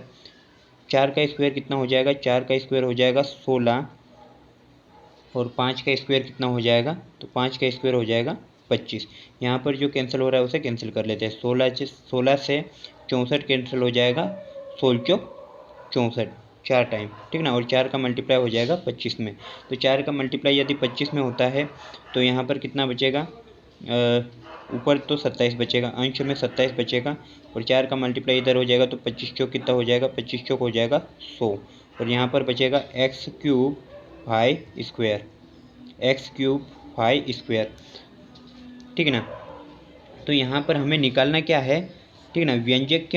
4 का स्क्वायर कितना हो जाएगा, 4 का स्क्वायर हो जाएगा 16 और 5 का स्क्वायर कितना हो जाएगा, तो 5 का स्क्वायर हो जाएगा 25। यहाँ पर जो कैंसिल हो रहा है उसे कैंसिल कर लेते हैं। 16 से 64 कैंसिल हो जाएगा, 16 चौक 64 4 टाइम, ठीक ना। और 4 का मल्टीप्लाई हो जाएगा 25 में। तो 4 का मल्टीप्लाई यदि 25 में होता है तो यहाँ पर कितना बचेगा, ऊपर तो 27 बचेगा, अंश में 27 बचेगा और 4 का मल्टीप्लाई इधर हो जाएगा तो 25 चौक कितना हो जाएगा, 25 चौक हो जाएगा 100। और यहाँ पर बचेगा x cube Y square, x cube Y square, ठीक है ना। तो यहाँ पर हमें निकालना क्या है, ठीक है ना, व्यंजक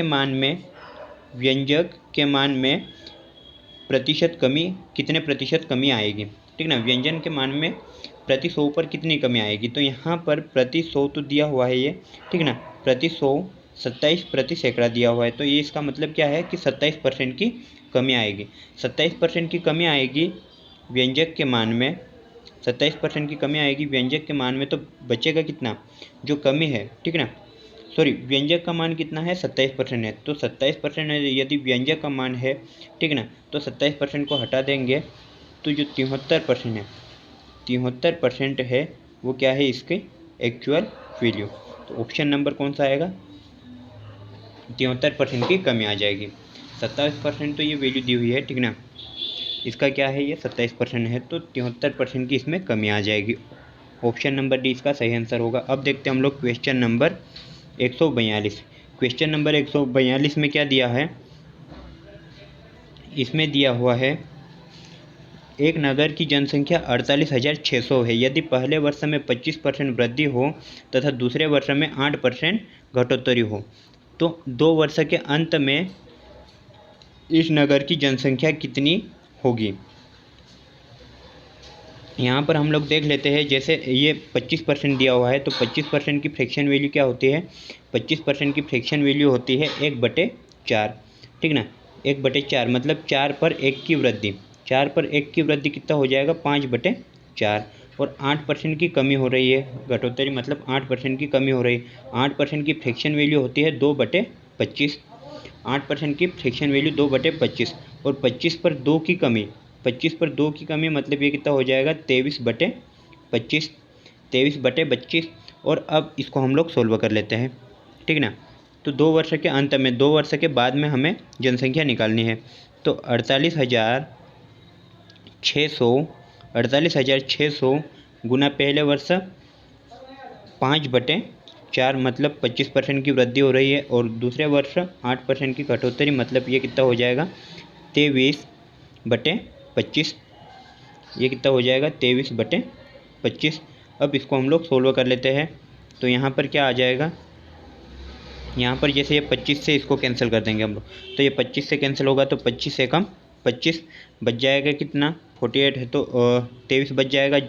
के मान में प्रतिशत कमी, कितने प्रतिशत कमी आएगी, ठीक ना। व्यंजन के मान में प्रति 100 पर कितनी कमी आएगी। तो यहाँ पर प्रति 100 तो दिया हुआ है ये, ठीक ना, प्रति 100 27 प्रति सैकड़ा दिया हुआ है। तो ये इसका मतलब क्या है कि 27% की कमी आएगी। 27% की कमी आएगी व्यंजक के मान में, 27% की कमी आएगी व्यंजक के मान में। तो बचेगा कितना, जो कमी है, ठीक है ना, सॉरी, व्यंजक का मान कितना है, 27% है। तो 27% यदि व्यंजक का मान है, ठीक है ना, तो 27% को हटा देंगे तो जो 73% है, 73% है वो क्या है, इसके एक्चुअल वैल्यू। तो ऑप्शन नंबर कौन सा आएगा, 73% की कमी आ जाएगी। 27% तो ये वैल्यू दी हुई है, ठीक ना, इसका क्या है, ये 27% है तो 73% की इसमें कमी आ जाएगी। ऑप्शन नंबर डी इसका सही आंसर होगा। अब देखते हैं हम लोग क्वेश्चन नंबर 142। क्वेश्चन नंबर 142 में क्या दिया है, इसमें दिया हुआ है एक नगर की जनसंख्या 48,600 है। यदि पहले वर्ष में 25% वृद्धि हो तथा दूसरे वर्ष में 8% घटोत्तरी हो तो 2 वर्ष के अंत में इस नगर की जनसंख्या कितनी होगी। यहाँ पर हम लोग देख लेते हैं, जैसे ये 25% दिया हुआ है तो 25% की फ्रैक्शन वैल्यू क्या होती है, 25% की फ्रैक्शन वैल्यू होती है 1/4, ठीक ना। 1/4 मतलब 4 पर 1 की वृद्धि, 4 पर 1 की वृद्धि कितना हो जाएगा, 5/4। और 8% की कमी हो रही है, घटोत्तरी मतलब 8% की कमी हो रही है। 8% की फ्रैक्शन वैल्यू होती है 2/25, 8% की फ्रैक्शन वैल्यू 2/25 और 25 पर 2 की कमी, 25 पर 2 की कमी मतलब ये कितना हो जाएगा, 23/25, 23/25। और अब इसको हम लोग सोल्व कर लेते हैं, ठीक ना। तो 2 वर्ष के अंत में, 2 वर्ष के बाद में हमें जनसंख्या निकालनी है। तो 48,600 गुना पहले वर्ष 5/4 मतलब 25% की वृद्धि हो रही है और दूसरे वर्ष 8% की कटौती मतलब ये कितना हो जाएगा, 23/25। ये कितना हो जाएगा, 23/25। अब इसको हम लोग सोल्व कर लेते हैं। तो यहाँ पर क्या आ जाएगा, यहाँ पर जैसे ये 25 से इसको कैंसिल कर देंगे हम लोग, तो ये 25 से कैंसिल होगा तो 25 से कम 25 बच जाएगा, कितना 48 है तो 23 बच जाएगा,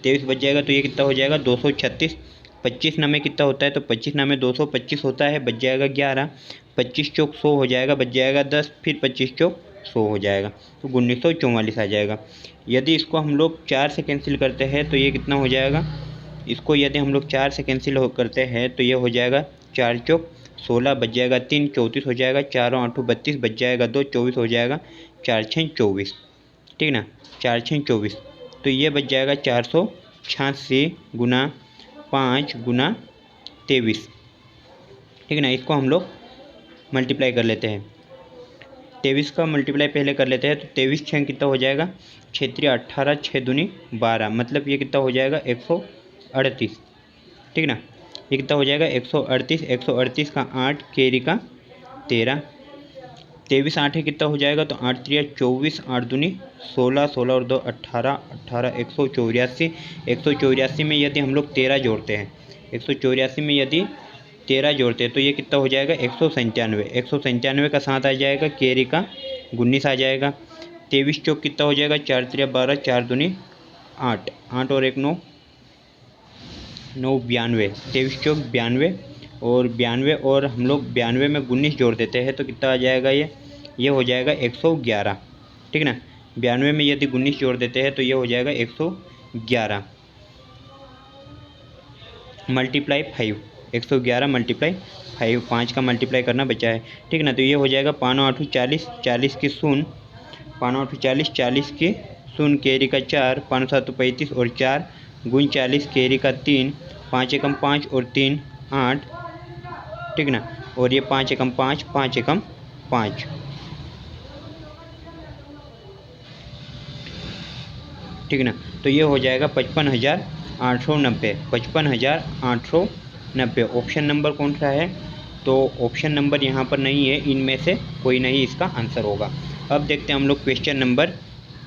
23 बच जाएगा तो ये कितना हो जाएगा, 236। 25 ना में कितना होता है, तो 25 ना में 225 होता है, बच जाएगा 11। 25 चौक 100 हो जाएगा, बच जाएगा 10, फिर 25 चौक 100 हो जाएगा तो 1944 आ जाएगा। यदि इसको हम लोग 4 से कैंसिल करते हैं तो ये कितना हो जाएगा, इसको यदि हम लोग 4 से कैंसिल करते हैं तो ये हो जाएगा 4 चौक 16, बच जाएगा 3 34 हो जाएगा, 4 और 8 32, बच जाएगा 2 24 हो जाएगा, 4 6 24, ठीक ना, 4 6 24। तो ये बच जाएगा 486 गुना 5 गुना 23, ठीक ना। इसको हम लोग मल्टीप्लाई कर लेते हैं, 23 का मल्टीप्लाई पहले कर लेते हैं। तो 23 6 कितना हो जाएगा, 6 3 18, 6 दूनी 12, मतलब ये कितना हो जाएगा 138, ठीक ना। ये कितना हो जाएगा 138, 138 का 8, केरी का 13, 23 8 है कितना हो जाएगा, तो 8 3 24, 8 दूनी 16, 16 और 2 18, 18 184, 184 में यदि हम लोग 13 जोड़ते हैं, 184 में यदि 13 जोड़ते हैं तो ये कितना हो जाएगा 197, 197 का 7 आ जाएगा, केरी का 19 आ जाएगा। 23 चौक कितना हो जाएगा, 4 3 12, 4 दूनी 8, 8 और 1 9, 9 92, 23 चौक 92, और 92 और हम लोग 92 में 19 जोड़ देते हैं तो कितना आ जाएगा, ये हो जाएगा 111, ठीक ना। 92 में यदि 19 जोड़ देते हैं तो ये हो जाएगा 111 मल्टीप्लाई 5, 111 मल्टीप्लाई 5, 5 का मल्टीप्लाई करना बचा है, ठीक ना। तो ये हो जाएगा 5 8 40, 40 की 0, 5 8 40, 40 की 0, केरी का 4, 5 7 35 और 4 गुण 40, केरी का 3, 5 एकम 5 और 3 8, ठीक ना। और ये 5 एकम 5, 5 एकम 5, ठीक ना। तो ये हो जाएगा 55,890, 55,890। ऑप्शन नंबर कौन सा है, तो ऑप्शन नंबर यहाँ पर नहीं है, इनमें से कोई नहीं इसका आंसर होगा। अब देखते हैं हम लोग क्वेश्चन नंबर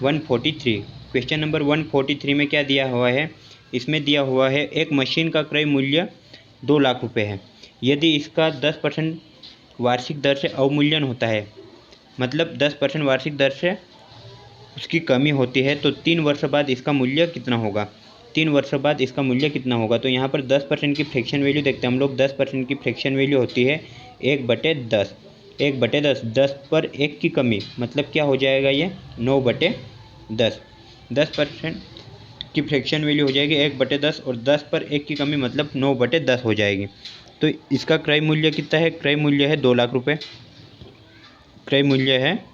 143। क्वेश्चन नंबर 143 में क्या दिया हुआ है, इसमें दिया हुआ है एक मशीन का क्रय मूल्य 2 लाख रुपये है। यदि इसका 10% वार्षिक दर से अवमूल्यन होता है, मतलब 10% वार्षिक दर से उसकी कमी होती है, तो 3 वर्ष बाद इसका मूल्य कितना होगा, 3 वर्ष बाद इसका मूल्य कितना होगा। तो यहाँ पर 10% की फ्रैक्शन वैल्यू देखते हैं हम लोग। 10% की फ्रैक्शन वैल्यू होती है 1/10, 1/10, 10 पर 1 की कमी, मतलब क्या हो जाएगा, ये 9/10, 10% की फ्रैक्शन वैल्यू हो जाएगी 1/10, और 10 पर 1 की कमी मतलब 9/10 हो जाएगी। तो इसका क्रय मूल्य कितना है, क्रय मूल्य है 2 लाख रुपये, क्रय मूल्य है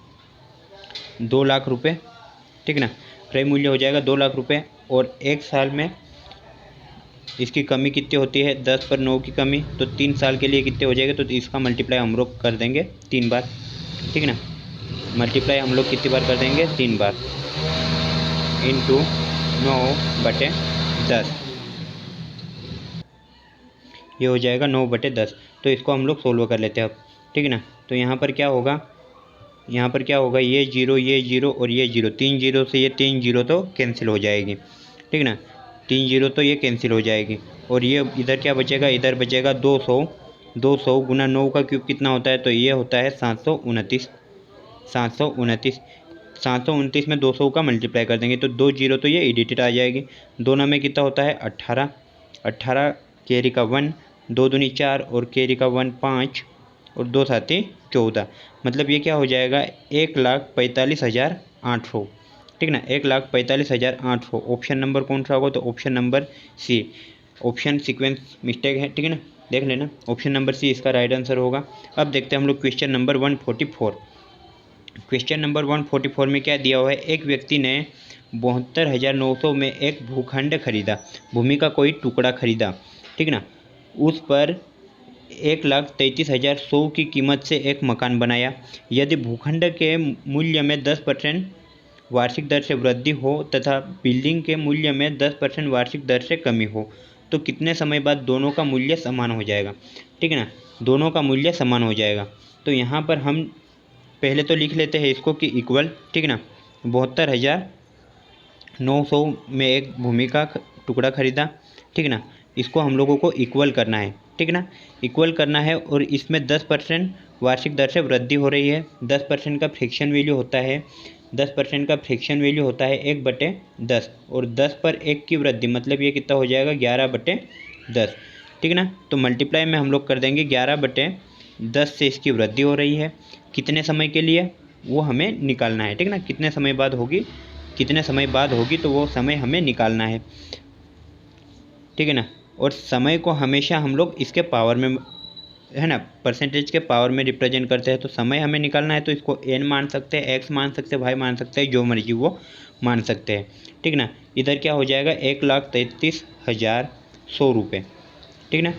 2 लाख रुपये, ठीक ना। क्रय मूल्य हो जाएगा 2 लाख रुपये, और 1 साल में इसकी कमी कितनी होती है, 10 पर 9 की कमी, तो 3 साल के लिए कितने हो जाएगा, तो इसका मल्टीप्लाई हम लोग कर देंगे 3 बार, ठीक ना। मल्टीप्लाई हम लोग कितनी बार कर देंगे, 3 बार, इंटू 9/10, ये हो जाएगा 9/10। तो इसको हम लोग सोल्व कर लेते हैं अब, ठीक है ना। तो यहाँ पर क्या होगा, यहाँ पर क्या होगा, ये 0 ये 0 और ये 0, 3 0 से ये 3 0 तो कैंसिल हो जाएगी, ठीक ना, 3 0 तो ये कैंसिल हो जाएगी। और ये इधर क्या बचेगा, इधर बचेगा 200, 200 गुना 9 का क्यूब कितना होता है, तो ये होता है 729, 729, 729 में 200 का मल्टीप्लाई कर देंगे तो 2 0 तो ये एडिटेड आ जाएगी। 2 9 में कितना होता है 18, 18 केरी का 1, 2 दूनी 4 और केरी का 1 5 और 2 7 14, मतलब ये क्या हो जाएगा 1,45,800, ठीक ना, 1,45,800। ऑप्शन नंबर कौन सा होगा, तो option number C, option sequence mistake है, ठीक है ना, देख लेना, ऑप्शन नंबर सी इसका राइट आंसर होगा। अब देखते हैं हम लोग क्वेश्चन नंबर 144। क्वेश्चन नंबर 144 में क्या दिया हुआ है, एक व्यक्ति ने 72,900 में एक भूखंड खरीदा, भूमि का कोई टुकड़ा खरीदा, ठीक ना, उस पर 1,33,100 की कीमत से एक मकान बनाया। यदि भूखंड के मूल्य में 10% वार्षिक दर से वृद्धि हो तथा बिल्डिंग के मूल्य में 10% वार्षिक दर से कमी हो, तो कितने समय बाद दोनों का मूल्य समान हो जाएगा, ठीक है ना, दोनों का मूल्य समान हो जाएगा। तो यहाँ पर हम पहले तो लिख लेते हैं इसको कि इक्वल, ठीक ना, 72,900 में एक भूमि का टुकड़ा खरीदा, ठीक ना, इसको हम लोगों को इक्वल करना है, ठीक ना, इक्वल करना है। और इसमें 10% वार्षिक दर से वृद्धि हो रही है, 10% का फ्रैक्शन वैल्यू होता है, 10% का फ्रैक्शन वैल्यू होता है 1/10, और 10 पर 1 की वृद्धि मतलब ये कितना हो जाएगा 11/10, ठीक ना। तो मल्टीप्लाई में हम लोग कर देंगे 11/10 से इसकी वृद्धि हो रही है, कितने समय के लिए वो हमें निकालना है, ठीक ना, कितने समय बाद होगी कितने समय बाद होगी, तो वो समय हमें निकालना है, ठीक है ना। और समय को हमेशा हम लोग इसके पावर में, है ना, परसेंटेज के पावर में रिप्रेजेंट करते हैं। तो समय हमें निकालना है तो इसको n मान सकते हैं, x मान सकते हैं, y मान सकते हैं, जो मर्जी वो मान सकते हैं, ठीक ना। इधर क्या हो जाएगा 1,33,100 रुपये, ठीक ना,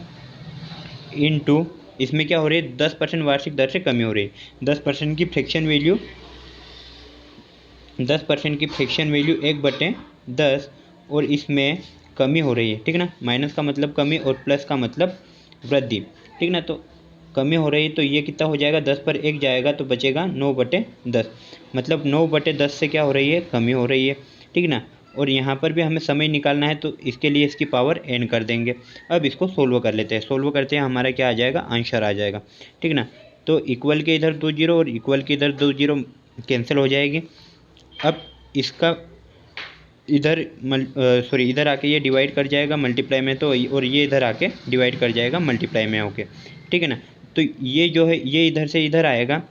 इनटू इसमें क्या हो रही है 10% वार्षिक दर से कमी हो रही है। 10% की फ्रैक्शन वैल्यू 10% की फ्रैक्शन वैल्यू 1/10 और इसमें कमी हो रही है, ठीक ना। माइनस का मतलब कमी और प्लस का मतलब वृद्धि, ठीक ना। तो कमी हो रही है तो ये कितना हो जाएगा 10 पर 1 जाएगा तो बचेगा 9/10, मतलब 9/10 से क्या हो रही है कमी हो रही है, ठीक ना। और यहाँ पर भी हमें समय निकालना है तो इसके लिए इसकी पावर n कर देंगे। अब इसको सोल्व कर लेते हैं, सोल्व करते हैं हमारा क्या आ जाएगा आंसर आ जाएगा, ठीक ना। तो इक्वल के इधर 2 जीरो और इक्वल के इधर 2 जीरो कैंसिल हो जाएगी। अब इसका इधर इधर आके ये डिवाइड कर जाएगा मल्टीप्लाई में, तो और ये इधर आके डिवाइड कर जाएगा मल्टीप्लाई में होके, ठीक है ना। तो ये जो है ये इधर से इधर आएगा,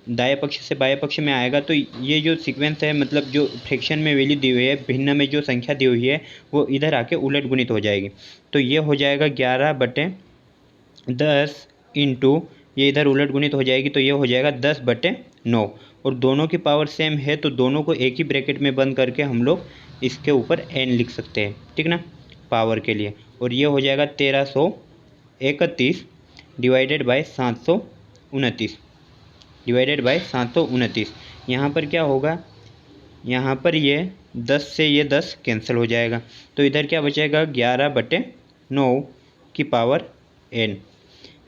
दाएं पक्ष से बाएं पक्ष में आएगा। तो ये जो सीक्वेंस है, मतलब जो फ्रैक्शन में वैल्यू दी हुई है, भिन्न में जो संख्या दी हुई है, वो इधर आके उलट गुणित हो जाएगी। तो ये हो जाएगा 11/10 इंटू ये इधर उलट गुणित हो जाएगी तो ये हो जाएगा 10/9। और दोनों की पावर सेम है तो दोनों को एक ही ब्रैकेट में बंद करके हम लोग इसके ऊपर n लिख सकते हैं, ठीक ना, पावर के लिए। और ये हो जाएगा 1331 डिवाइडेड बाय 729, डिवाइडेड बाय 729। यहाँ पर क्या होगा, यहाँ पर ये 10 से ये 10 कैंसिल हो जाएगा तो इधर क्या बचेगा 11/9 की पावर n,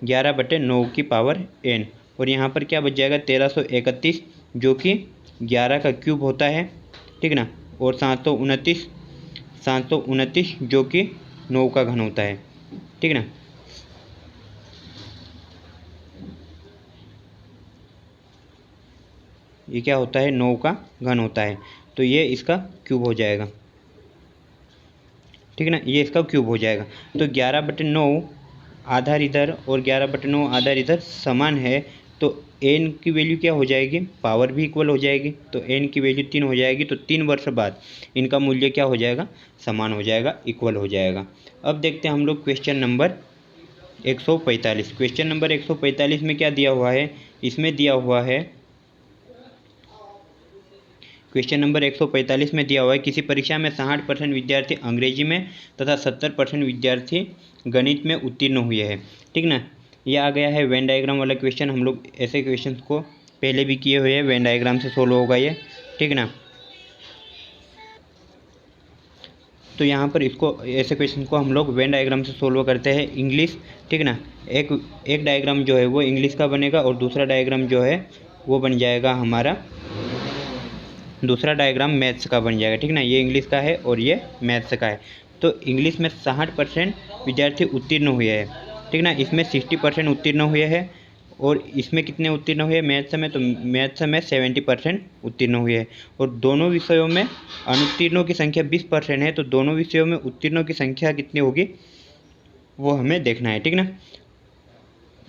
11/9 की पावर n। और यहाँ पर क्या बच जाएगा 1331 जो कि 11 का क्यूब होता है, ठीक ना। और 729 जो कि 9 का घन होता है, ठीक ना। ये क्या होता है 9 का घन होता है, तो ये इसका क्यूब हो जाएगा, ठीक ना, ये इसका क्यूब हो जाएगा। तो 11/9 आधार इधर और 11/9 आधार इधर समान है तो n की वैल्यू क्या हो जाएगी, पावर भी इक्वल हो जाएगी। तो n की वैल्यू 3 हो जाएगी तो 3 वर्ष बाद इनका मूल्य क्या हो जाएगा, समान हो जाएगा, इक्वल हो जाएगा। अब देखते हैं हम लोग क्वेश्चन नंबर 145। क्वेश्चन नंबर 145 में क्या दिया हुआ है, इसमें दिया हुआ है, क्वेश्चन नंबर 145 में दिया हुआ है किसी परीक्षा में 60% विद्यार्थी अंग्रेजी में तथा 70% विद्यार्थी गणित में उत्तीर्ण हुए हैं, ठीक ना। यह आ गया है वेन डायग्राम वाला क्वेश्चन। हम लोग ऐसे क्वेश्चन को पहले भी किए हुए हैं, वेन डायग्राम से सोल्व होगा ये, ठीक ना। तो यहाँ पर इसको ऐसे क्वेश्चन को हम लोग वेन डायग्राम से सोल्व करते हैं इंग्लिश, ठीक ना। एक डायग्राम जो है वो इंग्लिश का बनेगा और दूसरा डायग्राम जो है वो बन जाएगा हमारा, दूसरा डायग्राम मैथ्स का बन जाएगा, ठीक ना। ये इंग्लिश का है और ये मैथ्स का है। तो इंग्लिश में 60% विद्यार्थी उत्तीर्ण हुए हैं, ठीक ना। इसमें 60% उत्तीर्ण हुए हैं और इसमें कितने उत्तीर्ण हुए मैथ्स में, तो मैथ्स में 70% उत्तीर्ण हुए हैं। और दोनों विषयों में अनुत्तीर्णों की संख्या 20% है, तो दोनों विषयों में उत्तीर्णों की संख्या कितनी होगी वो हमें देखना है, ठीक ना।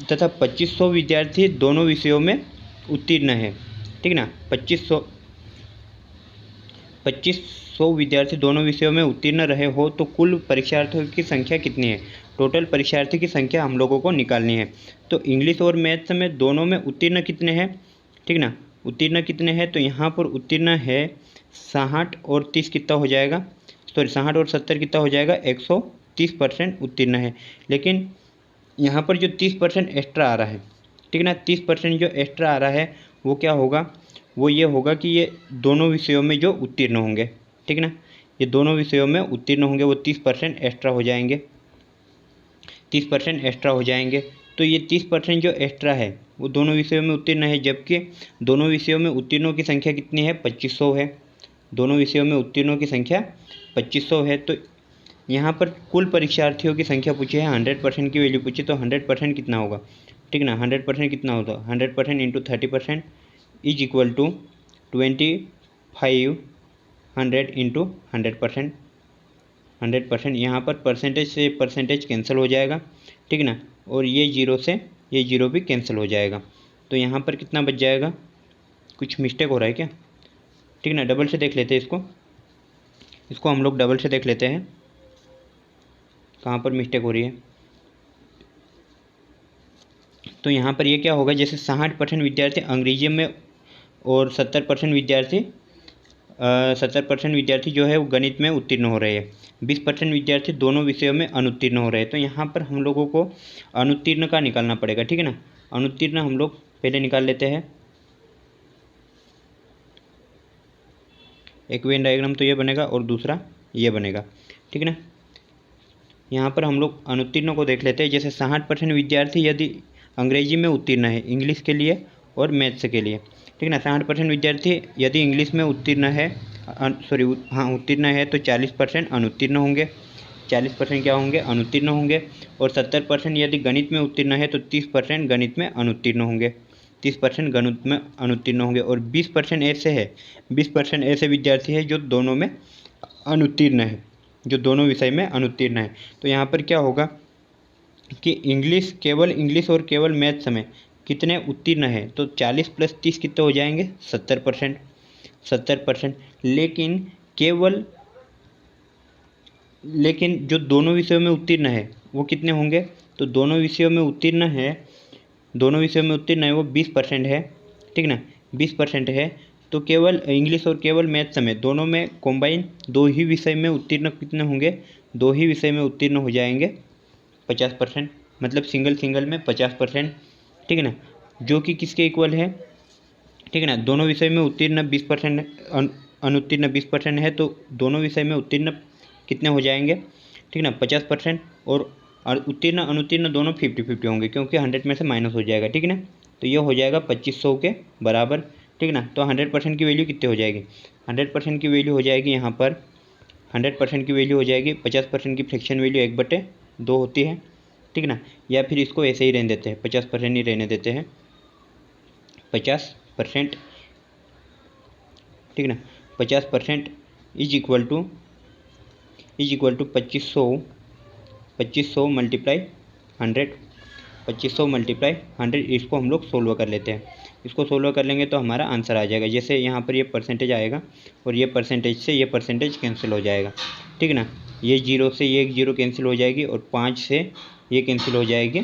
तथा 2500 विद्यार्थी दोनों विषयों में उत्तीर्ण है, ठीक ना। 2500 विद्यार्थी दोनों विषयों में उत्तीर्ण रहे हो तो कुल परीक्षार्थियों की संख्या कितनी है, टोटल परीक्षार्थी की संख्या हम लोगों को निकालनी है। तो इंग्लिश और मैथ्स में दोनों में उत्तीर्ण कितने हैं, ठीक ना, उत्तीर्ण कितने हैं, तो यहाँ पर उत्तीर्ण है 60 और 30 कितना हो जाएगा, सॉरी 60 और 70 कितना हो जाएगा 130% उत्तीर्ण है। लेकिन यहाँ पर जो 30% एक्स्ट्रा आ रहा है, ठीक ना, 30% जो एक्स्ट्रा आ रहा है वो क्या होगा, वो ये होगा कि ये दोनों विषयों में जो उत्तीर्ण होंगे, ठीक ना, ये दोनों विषयों में उत्तीर्ण होंगे वो 30% एक्स्ट्रा हो जाएंगे, 30% एक्स्ट्रा हो जाएंगे। तो ये 30% जो एक्स्ट्रा है वो दोनों विषयों में उत्तीर्ण है, जबकि दोनों विषयों में उत्तीर्णों की संख्या कितनी है 2500 है, दोनों विषयों में उत्तीर्णों की संख्या 2500 है। तो यहाँ पर कुल परीक्षार्थियों की संख्या पूछी है, 100% की वैल्यू पूछी, तो 100% कितना होगा, ठीक ना, 100% कितना होता है 100% into 30% is equal to 2500 into 100%। 100% यहाँ पर परसेंटेज से परसेंटेज कैंसिल हो जाएगा, ठीक ना। और ये जीरो से ये जीरो भी कैंसिल हो जाएगा। तो यहाँ पर कितना बच जाएगा, कुछ मिस्टेक हो रहा है क्या, ठीक ना, डबल से देख लेते हैं इसको हम लोग डबल से देख लेते हैं कहाँ पर मिस्टेक हो रही है। तो यहाँ पर ये क्या होगा, जैसे 60% विद्यार्थी अंग्रेजी में और 70% विद्यार्थी जो है वो गणित में उत्तीर्ण हो रहे हैं, 20% विद्यार्थी दोनों विषयों में अनुत्तीर्ण हो रहे हैं। तो यहाँ पर हम लोगों को अनुत्तीर्ण का निकालना पड़ेगा, ठीक है ना। अनुत्तीर्ण हम लोग पहले निकाल लेते हैं। एक वेन डायग्राम तो ये बनेगा और दूसरा ये बनेगा, ठीक है ना। यहाँ पर हम लोग अनुत्तीर्ण को देख लेते हैं। जैसे 60% विद्यार्थी यदि अंग्रेजी में उत्तीर्ण है, इंग्लिश के लिए और मैथ्स के लिए, ठीक ना। 60% विद्यार्थी यदि इंग्लिश में उत्तीर्ण है, उत्तीर्ण है, तो 40% अनुत्तीर्ण होंगे, 40% क्या होंगे, अनुत्तीर्ण होंगे। और 70% यदि गणित में उत्तीर्ण है तो 30% गणित में अनुत्तीर्ण होंगे, 30% गणित में अनुत्तीर्ण होंगे। और 20% ऐसे है, 20% ऐसे विद्यार्थी है जो दोनों में अनुत्तीर्ण है, जो दोनों विषय में अनुत्तीर्ण है। तो यहाँ पर क्या होगा कि केवल इंग्लिश और केवल मैथ्स में कितने उत्तीर्ण है, तो 40 + 30 कितने हो जाएंगे, 70%। लेकिन जो दोनों विषयों में उत्तीर्ण है वो कितने होंगे, तो दोनों विषयों में उत्तीर्ण है वो 20% है, ठीक ना, 20% है। तो केवल इंग्लिश और केवल मैथ्स में दोनों में कॉम्बाइन 2 ही विषय में उत्तीर्ण कितने होंगे, 2 ही विषय में उत्तीर्ण हो जाएंगे 50%, मतलब सिंगल में 50%, ठीक है ना, जो कि किसके इक्वल है, ठीक है ना। दोनों विषय में उत्तीर्ण 20%, अनुत्तीर्ण 20% है, तो दोनों विषय में उत्तीर्ण कितने हो जाएंगे, ठीक ना, 50%। और उत्तीर्ण अनुत्तीर्ण दोनों 50-50 होंगे, क्योंकि 100 में से माइनस हो जाएगा, ठीक है ना। तो ये हो जाएगा 2500 के बराबर, ठीक ना। तो 100% की वैल्यू कितने हो जाएगी, 100% की वैल्यू हो जाएगी यहाँ पर 100% की वैल्यू हो जाएगी 50% की फ्रैक्शन वैल्यू 1/2 होती है, ठीक ना। या फिर इसको ऐसे ही रहने देते हैं, 50% ही रहने देते हैं, 50%, ठीक ना। 50% इज इक्वल टू 2500 × 100, 2500 × 100। इसको हम लोग सोल्व कर लेते हैं। इसको सोल्व कर लेंगे तो हमारा आंसर आ जाएगा। जैसे यहाँ पर ये परसेंटेज आएगा और ये परसेंटेज से ये परसेंटेज कैंसिल हो जाएगा, ठीक ना। ये 0 से ये 0 कैंसिल हो जाएगी और 5 से ये कैंसिल हो जाएगी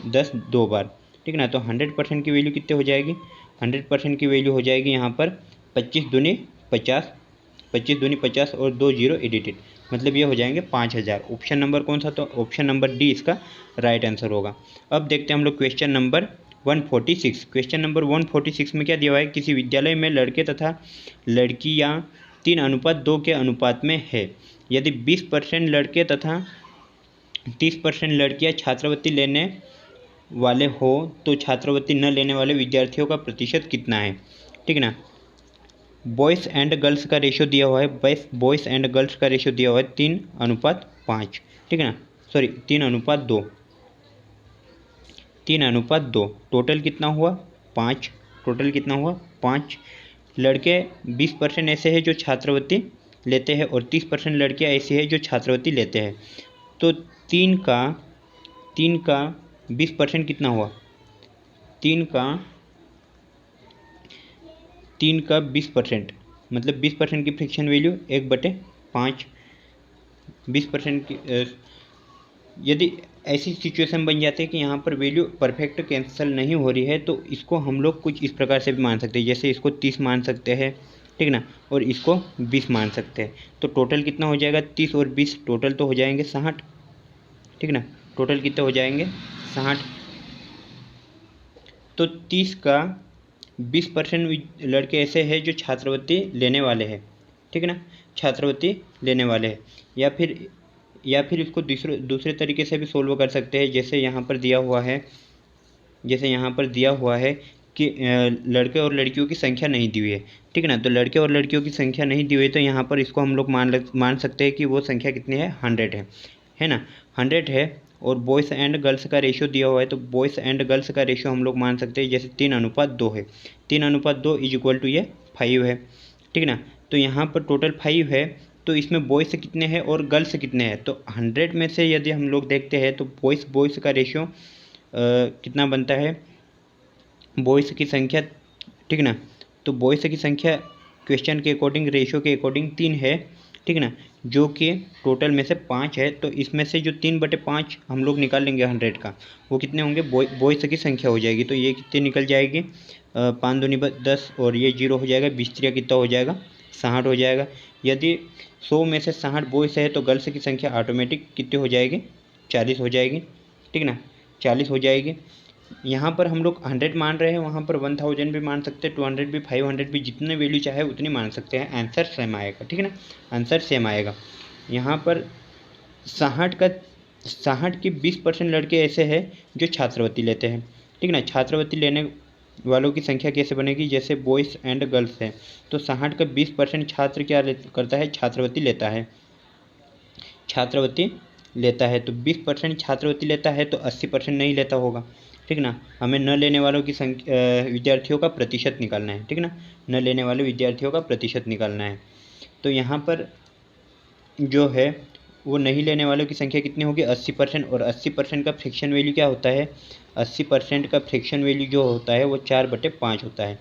10 2 बार, ठीक ना। तो 100% की वैल्यू कितने हो जाएगी, 100% की वैल्यू हो जाएगी यहाँ पर 25 दूनी 50 और 2 0 एडिटेड, मतलब ये हो जाएंगे 5000। ऑप्शन नंबर कौन सा, तो ऑप्शन नंबर डी इसका राइट आंसर होगा। अब देखते हैं हम लोग क्वेश्चन नंबर 146। क्वेश्चन नंबर 146 में क्या दिया हुआ है, किसी विद्यालय में लड़के तथा लड़कियां 3:2 के अनुपात में है। यदि 20% लड़के तथा 30% लड़कियां छात्रवृत्ति लेने वाले हो तो छात्रवृत्ति न लेने वाले विद्यार्थियों का प्रतिशत कितना है, ठीक ना। बॉयज़ एंड गर्ल्स का रेशियो दिया हुआ है, बॉयज़ एंड गर्ल्स का रेशियो दिया हुआ है 3:5, ठीक है ना, सॉरी 3:2, 3:2। टोटल कितना हुआ 5, टोटल कितना हुआ 5। लड़के 20% ऐसे हैं जो छात्रवृत्ति लेते हैं और 30% लड़कियां ऐसी है जो छात्रवृत्ति लेते हैं। तो 3 का 20% कितना हुआ, 3 का 20%, मतलब 20% की फ्रैक्शन वैल्यू 1/5। 20% की यदि ऐसी सिचुएशन बन जाती है कि यहाँ पर वैल्यू परफेक्ट कैंसिल नहीं हो रही है, तो इसको हम लोग कुछ इस प्रकार से भी मान सकते हैं। जैसे इसको 30 मान सकते हैं, ठीक ना, और इसको 20 मान सकते हैं। तो टोटल कितना हो जाएगा, 30 और 20 टोटल तो हो जाएंगे 60, ठीक ना। टोटल कितने हो जाएंगे 60। तो 30 का 20% लड़के ऐसे हैं जो छात्रवृत्ति लेने वाले हैं, ठीक है ना, छात्रवृत्ति लेने वाले हैं। या फिर इसको दूसरे तरीके से भी सोल्व कर सकते हैं। जैसे यहाँ पर दिया हुआ है कि लड़के और लड़कियों की संख्या नहीं दी हुई है, ठीक है ना। तो लड़के और लड़कियों की संख्या नहीं दी हुई है, तो यहाँ पर इसको हम लोग मान सकते हैं कि वो संख्या कितनी है, 100 है ना, 100 है। और बॉयज़ एंड गर्ल्स का रेशियो दिया हुआ है, तो बॉयज़ एंड गर्ल्स का रेशियो हम लोग मान सकते हैं जैसे 3:2 है, 3:2 इज इक्वल टू ये 5 है, ठीक है ना। तो यहाँ पर टोटल 5 है, तो इसमें बॉयज़ कितने हैं और गर्ल्स कितने हैं, तो 100 में से यदि हम लोग देखते हैं तो बॉयज़ का रेशियो कितना बनता है, बॉयज़ की संख्या, ठीक ना। तो बॉयज़ की संख्या क्वेश्चन के अकॉर्डिंग, रेशो के अकॉर्डिंग 3 है, ठीक ना, जो कि टोटल में से 5 है। तो इसमें से जो 3/5 हम लोग निकाल लेंगे 100 का, वो कितने होंगे, बॉयज़ की संख्या हो जाएगी। तो ये कितनी निकल जाएगी, 5 दूनी 10 और ये 0 हो जाएगा, 20 3 कितना हो जाएगा, 60 हो जाएगा। यदि 100 में से 60 बॉयज़ है तो गर्ल्स की संख्या ऑटोमेटिक कितनी हो जाएगी, 40 हो जाएगी, ठीक ना, 40 हो जाएगी। यहाँ पर हम लोग 100 मान रहे हैं, वहाँ पर 1000 भी मान सकते हैं, 200 भी, 500 भी, जितने वैल्यू चाहे उतनी मान सकते हैं। आंसर सेम आएगा, ठीक है ना, आंसर सेम आएगा। यहाँ पर 60 की 20% लड़के ऐसे हैं जो छात्रवृत्ति लेते हैं, ठीक ना। छात्रवृत्ति लेने वालों की संख्या कैसे बनेगी, जैसे बॉयज़ एंड गर्ल्स है, तो 60 का 20% छात्र क्या करता है, छात्रवृत्ति लेता है, छात्रवृत्ति लेता है। तो 20% छात्रवृत्ति लेता है तो 80% नहीं लेता होगा, ठीक ना। हमें न लेने वालों की संख्या, विद्यार्थियों का प्रतिशत निकालना है, ठीक ना, न लेने वाले विद्यार्थियों का प्रतिशत निकालना है। तो यहाँ पर जो है वो नहीं लेने वालों की संख्या कितनी होगी, 80%। और 80% का फ्रिक्शन वैल्यू क्या होता है, 80% का फ्रिक्शन वैल्यू जो होता है वो 4/5 होता है।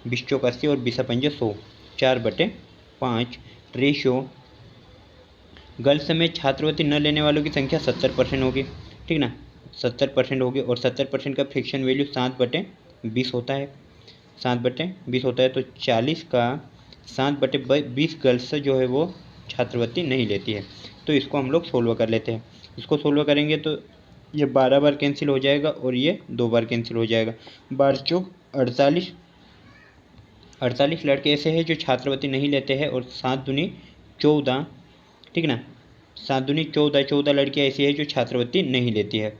20 चौक 80 और 20 पंजे 100, 4/5 रेशो। गर्ल्स में छात्रवृत्ति न लेने वालों की संख्या 70% होगी, ठीक ना, 70% होगी। और 70% का फ्रिक्शन वैल्यू 7/20 होता है, 7/20 होता है। तो 40 का 7/20 गर्ल्स जो है वो छात्रवृत्ति नहीं लेती है। तो इसको हम लोग सोल्व कर लेते हैं। इसको सोल्व करेंगे तो ये 12 बार कैंसिल हो जाएगा और ये 2 बार कैंसिल हो जाएगा। 12 चौक 48, 48 लड़के ऐसे हैं जो छात्रवृत्ति नहीं लेते हैं। और 7 दूनी 14, ठीक ना, 7 दूनी 14, 14 लड़कियाँ ऐसी है जो छात्रवृत्ति नहीं लेती है।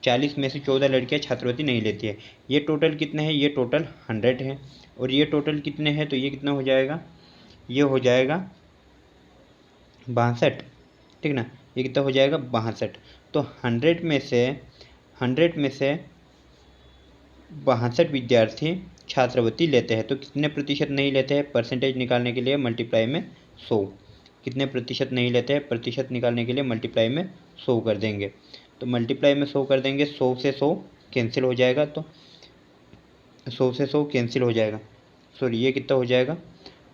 40 में से 14 लड़कियाँ छात्रवृत्ति नहीं लेती है। ये टोटल कितने हैं, ये टोटल 100 है। और ये टोटल कितने हैं, तो ये कितना हो जाएगा, ये हो जाएगा 62, ठीक ना, ये कितना हो जाएगा 62। तो 100 में से 62 विद्यार्थी छात्रवृत्ति लेते हैं। तो कितने प्रतिशत नहीं लेते हैं, परसेंटेज निकालने के लिए मल्टीप्लाई में 100, कितने प्रतिशत नहीं लेते हैं, प्रतिशत निकालने के लिए मल्टीप्लाई में 100 कर देंगे। तो मल्टीप्लाई में 100 कर देंगे, 100 से 100 कैंसिल हो जाएगा, तो 100 से 100 कैंसिल हो जाएगा। सॉरी, ये कितना हो जाएगा,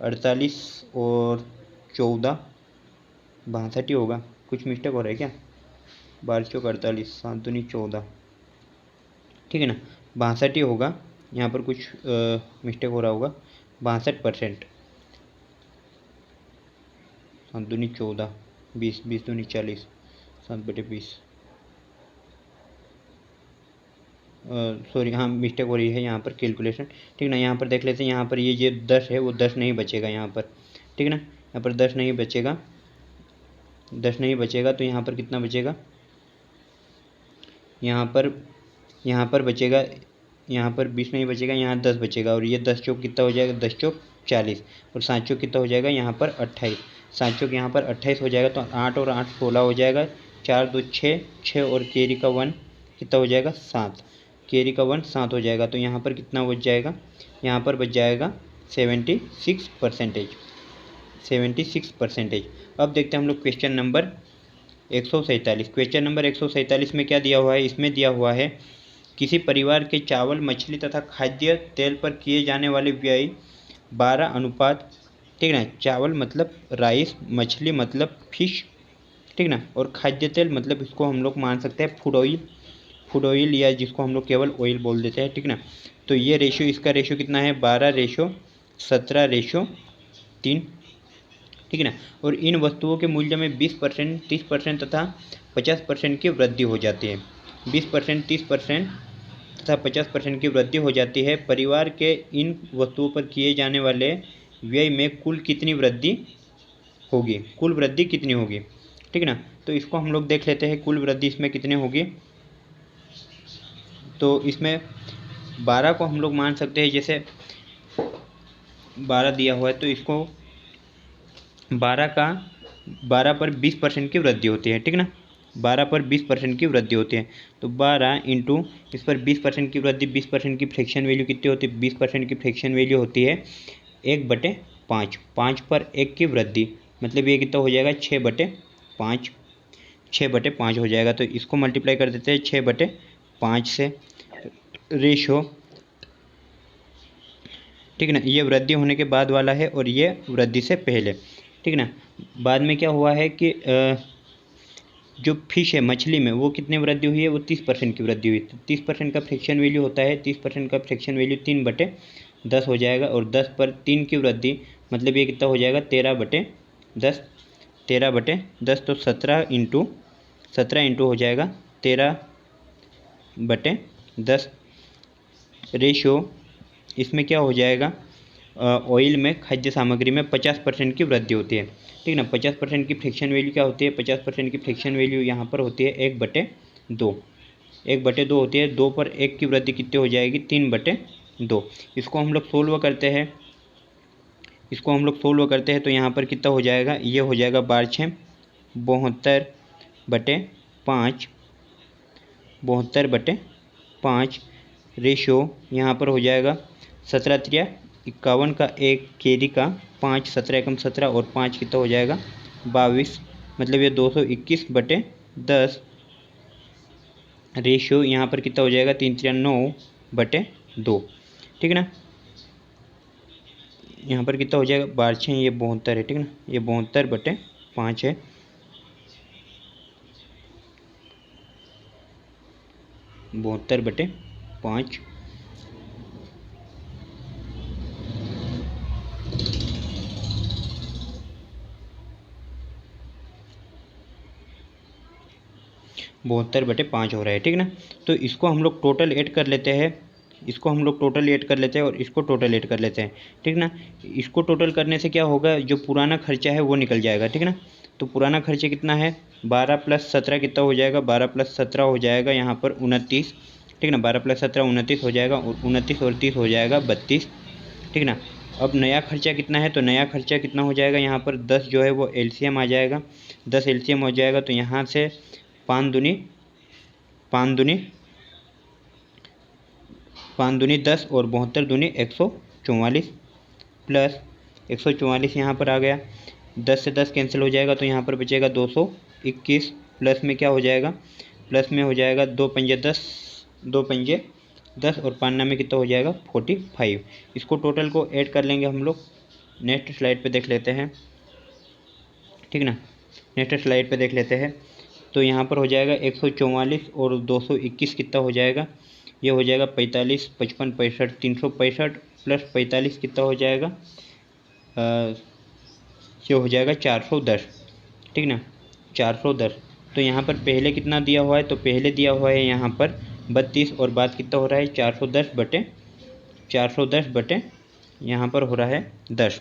48 और 14 62 ही होगा, कुछ मिस्टेक हो रहा है क्या, 12 चौक 48, 7 दूनी 14, ठीक है ना, 62 ही होगा। यहाँ पर कुछ मिस्टेक हो रहा होगा, 62%, 7 दूनी 14, 20, 20 दूनी 40, 7/20, सॉरी, हाँ मिस्टेक हो रही है यहाँ पर कैलकुलेशन, ठीक ना। यहाँ पर देख लेते हैं, यहाँ पर ये 10 है, वो 10 नहीं बचेगा यहाँ पर, ठीक ना, यहाँ पर 10 नहीं बचेगा, 10 नहीं बचेगा। तो यहाँ पर कितना बचेगा, यहाँ पर बचेगा, यहाँ पर 20 नहीं बचेगा, यहाँ 10 बचेगा। और ये 10 चौक कितना हो जाएगा, 10 चौक 40, और 7 चौक कितना हो जाएगा, यहाँ पर 28, 7 चौक यहाँ पर 28 हो जाएगा। तो 8 और 8 16 हो जाएगा, 4 2 6, 6 और कैरी का 1 कितना हो जाएगा, 7, कैरी का 1 7 हो जाएगा। तो यहाँ पर कितना बच जाएगा, यहाँ पर बच जाएगा 76%, 76%। अब देखते हैं हम लोग क्वेश्चन नंबर 147। क्वेश्चन नंबर 147 में क्या दिया हुआ है, इसमें दिया हुआ है किसी परिवार के चावल, मछली तथा खाद्य तेल पर किए जाने वाले व्यय 12 अनुपात, ठीक ना, चावल मतलब राइस, मछली मतलब फिश, ठीक ना, और खाद्य तेल मतलब इसको हम लोग मान सकते हैं फूड ऑयल या जिसको हम लोग केवल ऑयल बोल देते हैं, ठीक ना। तो ये रेशियो, इसका रेशियो कितना है, 12:17:3, ठीक है ना। और इन वस्तुओं के मूल्य में 20%, 30% तथा 50% की वृद्धि हो जाती है। 20%, 30% तथा 50% की वृद्धि हो जाती है। परिवार के इन वस्तुओं पर किए जाने वाले व्यय में कुल कितनी वृद्धि होगी, कुल वृद्धि कितनी होगी, ठीक है ना। तो इसको हम लोग देख लेते हैं, कुल वृद्धि इसमें कितनी होगी। तो इसमें 12 को हम लोग मान सकते हैं, जैसे 12 दिया हुआ है तो इसको 12 पर 20% की वृद्धि होती है, ठीक ना, 12 पर 20% की वृद्धि होती है। तो 12 इंटू इस पर 20% की वृद्धि, 20% की फ्रिक्शन वैल्यू कितनी होती है, 20% की फ्रिक्शन वैल्यू होती है 1/5, 5 पर 1 की वृद्धि, मतलब ये कितना हो जाएगा 6/5, 6/5 हो जाएगा। तो इसको मल्टीप्लाई कर देते हैं 6/5 से। रेशो ठीक है ना। ये वृद्धि होने के बाद वाला है और ये वृद्धि से पहले, ठीक है ना। बाद में क्या हुआ है कि जो फिश है मछली में वो कितनी वृद्धि हुई है, वो 30% की वृद्धि हुई। तो 30% का फ्रैक्शन वैल्यू होता है, 30% का फ्रैक्शन वैल्यू 3/10 हो जाएगा, और 10 पर 3 की वृद्धि मतलब ये कितना हो जाएगा 13/10, 13/10 तो 17 इंटू हो जाएगा 13/10 रेशो। इसमें क्या हो जाएगा, ऑयल में खाद्य सामग्री में 50% की वृद्धि होती है, ठीक ना। 50% की फ्रैक्शन वैल्यू क्या होती है, 50% की फ्रैक्शन वैल्यू यहाँ पर होती है 1/2, 1/2 होती है। 2 पर 1 की वृद्धि कितनी हो जाएगी, 3/2। इसको हम लोग सोल्व करते हैं, तो यहाँ पर कितना हो जाएगा, ये हो जाएगा 12×6 72/5, 72/5 रेशो यहाँ पर हो जाएगा 17×3 = 51 का 1 केरी का 5, 17 एकम 17 और 5 कितना हो जाएगा 22, मतलब ये 221/10 रेशियो यहाँ पर कितना हो जाएगा 3×9/2, ठीक है ना। यहाँ पर कितना हो जाएगा 12×6 ये 72 है, ठीक है ना, ये 72/5 है, 72/5। बहत्तर बटे 5 हो रहा है, ठीक है ना। तो इसको हम लोग टोटल ऐड कर लेते हैं, और इसको टोटल ऐड कर लेते हैं, ठीक ना। इसको टोटल करने से क्या होगा, जो पुराना खर्चा है वो निकल जाएगा, ठीक है ना। तो पुराना खर्चा कितना है, 12 + 17 कितना हो जाएगा, 12 + 17 हो जाएगा यहाँ पर 29, ठीक ना। 12 + 17 29 हो जाएगा, और 29 और 30 हो जाएगा 32, ठीक ना। अब नया खर्चा कितना है, तो नया खर्चा कितना हो जाएगा, यहाँ पर 10 जो है वो एलसीएम आ जाएगा, 10 एलसीएम हो जाएगा। तो यहाँ से 5 दूनी 10 और 72 दूनी 144 प्लस 144 यहाँ पर आ गया, 10 से 10 कैंसिल हो जाएगा, तो यहाँ पर बचेगा 221, प्लस में क्या हो जाएगा, प्लस में हो जाएगा 2 पंजे 10, 2 पंजे 10 और 5 में कितना हो जाएगा 45। इसको टोटल को ऐड कर लेंगे हम लोग, नेक्स्ट स्लाइड पे देख लेते हैं, ठीक ना। नेक्स्ट स्लाइड पे देख लेते हैं, तो यहाँ पर हो जाएगा 144 और 221 कितना हो जाएगा, ये हो जाएगा 45, 55, 65, 365 प्लस 45 कितना हो जाएगा, ये हो जाएगा 410, ठीक ना, 410। तो यहाँ पर पहले कितना दिया हुआ है, तो पहले दिया हुआ है यहाँ पर 32 और बाद कितना हो रहा है 410 बटे यहाँ पर हो रहा है 10,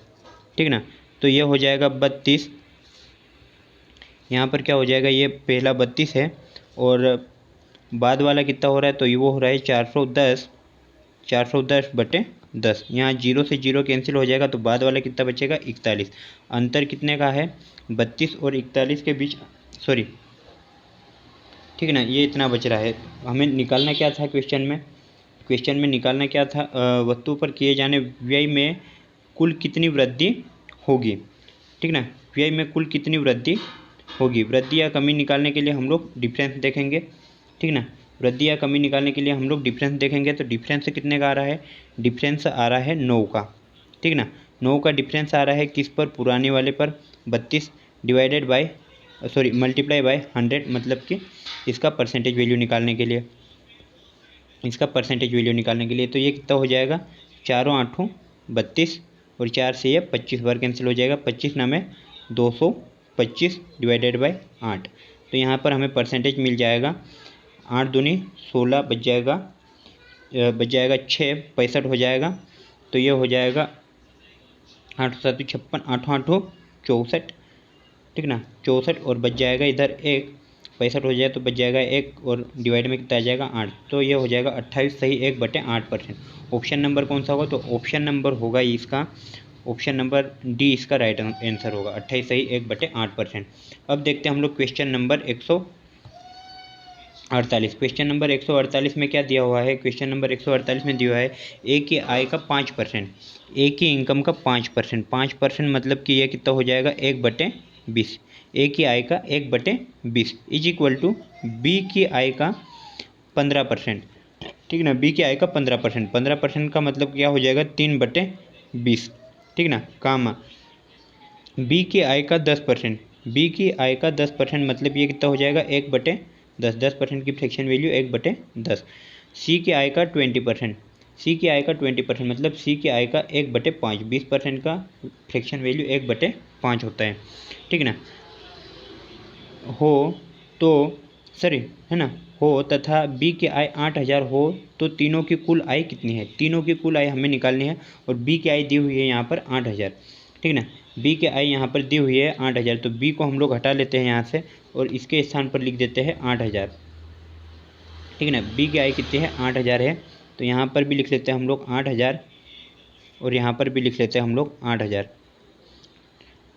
ठीक ना। तो ये हो जाएगा 32, यहाँ पर क्या हो जाएगा, ये पहला 32 है और बाद वाला कितना हो रहा है, तो ये वो हो रहा है 410 बटे 10। यहाँ 0 से 0 कैंसिल हो जाएगा, तो बाद वाला कितना बचेगा 41। अंतर कितने का है, 32 और 41 के बीच, सॉरी, ठीक है ना, ये इतना बच रहा है। हमें निकालना क्या था क्वेश्चन में निकालना क्या था, वस्तु पर किए जाने व्यय में कुल कितनी वृद्धि होगी, ठीक ना, व्यय में कुल कितनी वृद्धि होगी। वृद्धि या कमी निकालने के लिए हम लोग डिफरेंस देखेंगे, ठीक ना। वृद्धि या कमी निकालने के लिए हम लोग डिफरेंस देखेंगे, तो डिफरेंस कितने का आ रहा है, डिफरेंस आ रहा है 9 का, ठीक ना। 9 का डिफरेंस आ रहा है किस पर, पुराने वाले पर, 32 डिवाइडेड बाय मल्टीप्लाई बाय 100, मतलब कि इसका परसेंटेज वैल्यू निकालने के लिए, तो ये कितना हो जाएगा, 4 8 32 और 4 से ये 25 बार कैंसिल हो जाएगा, 25 ना में 225 डिवाइडेड बाय 8। तो यहाँ पर हमें परसेंटेज मिल जाएगा 8 दूनी 16 बच जाएगा 6 65 हो जाएगा। तो ये हो जाएगा 8 7 56, 8 8 64, ठीक ना, 64 और बच जाएगा इधर 1, 65 हो जाए तो बच जाएगा 1 और डिवाइड में कितना आ जाएगा 8। तो ये हो जाएगा 28 सही 1/8%। ऑप्शन नंबर कौन सा होगा, तो ऑप्शन नंबर होगा इसका, ऑप्शन नंबर डी इसका राइट आंसर होगा, 28 सही 1/8%। अब देखते हैं हम लोग क्वेश्चन नंबर 148। क्वेश्चन नंबर 148 में क्या दिया हुआ है, क्वेश्चन नंबर 148 में दिया हुआ है ए की आय का 5%, ए की इनकम का 5%, 5% मतलब कि ये कितना हो जाएगा 1/20, ए की आय का 1/20 इज इक्वल टू बी की आय का 15%, ठीक है ना, बी की आय का 15%, 15% का मतलब क्या हो जाएगा 3/20, 20, ठीक ना, कामा बी की आय का 10%, बी की आय का 10% मतलब ये कितना हो जाएगा 1/10, 10% की फ्रैक्शन वैल्यू 1/10। सी की आय का 20%, सी की आय का 20% मतलब सी की आय का 1/5, 20% का फ्रैक्शन वैल्यू 1/5 होता है, ठीक ना। हो तो सॉरी है ना, हो तथा बी की आय 8,000 हो तो तीनों की कुल आय कितनी है, तीनों की कुल आय हमें निकालनी है। और बी की आय दी हुई है यहाँ पर 8,000, ठीक ना, बी की आय यहाँ पर दी हुई है 8,000, तो बी को हम लोग हटा लेते हैं यहाँ से और इसके स्थान पर लिख देते हैं 8,000, ठीक है ना। बी की आय कितनी है 8,000 है, तो यहाँ पर भी लिख लेते हैं हम लोग 8,000 और यहाँ पर भी लिख लेते हैं हम लोग 8,000।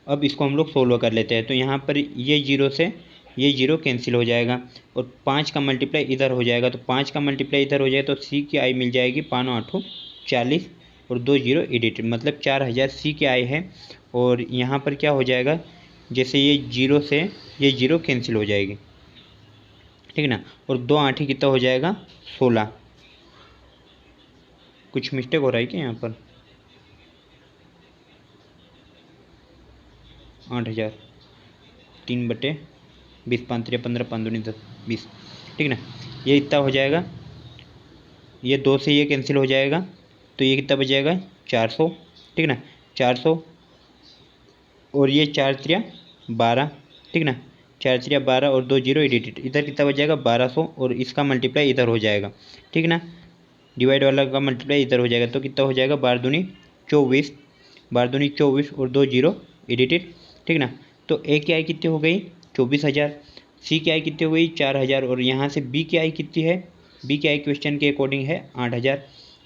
अब इसको हम लोग सोल्व कर लेते हैं, तो यहाँ पर ये जीरो से ये जीरो कैंसिल हो जाएगा और 5 का मल्टीप्लाई इधर हो जाएगा, तो 5 का मल्टीप्लाई इधर हो जाएगा तो सी की आय मिल जाएगी 5 8 40 और 2 जीरो एडिटेड मतलब 4,000 सी की आय है। और यहाँ पर क्या हो जाएगा, जैसे ये जीरो से ये जीरो कैंसिल हो जाएगी, ठीक है ना, और 2 8 ही कितना हो जाएगा 16। कुछ मिस्टेक हो रहा है क्या यहाँ पर, 8,000 3/20, 5 3 15 5 दूनी 10 20, ठीक ना, ये इतना हो जाएगा, ये 2 से ये कैंसिल हो जाएगा तो ये कितना बच जाएगा 400, ठीक ना, 400 और ये 4 3 12, ठीक ना, 4 3 12 और 2 जीरो एडिटेड, इधर कितना बच जाएगा 1200 और इसका मल्टीप्लाई इधर हो जाएगा, ठीक ना, डिवाइड वाला का मल्टीप्लाई इधर हो जाएगा तो कितना हो जाएगा 12 दूनी 24, 12 दूनी 24 और 2 जीरो एडिटेड, ठीक ना। तो ए की आई कितनी हो गई 24,000, सी की आई कितनी हो गई 4,000 और यहाँ से बी की आई कितनी है, बी की आई क्वेश्चन के अकॉर्डिंग है 8,000,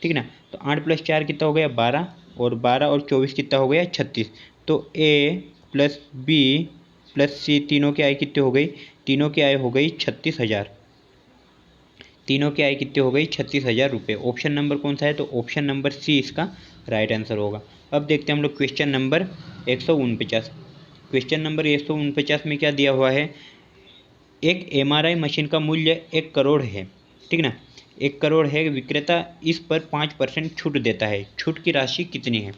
ठीक ना। तो 8 + 4 कितना हो गया 12 और 12 और 24 कितना हो गया 36। तो ए प्लस बी प्लस सी तीनों की आय कितनी हो गई, तीनों की आय हो गई 36,000, तीनों की आय कितनी हो गई 36,000 रुपये। ऑप्शन नंबर कौन सा है, तो ऑप्शन नंबर सी इसका राइट आंसर होगा। अब देखते हैं हम लोग क्वेश्चन नंबर 149। क्वेश्चन नंबर 149 में क्या दिया हुआ है, एक एमआरआई मशीन का मूल्य 1 करोड़ है, ठीक ना, 1 करोड़ है, विक्रेता इस पर 5% छूट देता है, छूट की राशि कितनी है।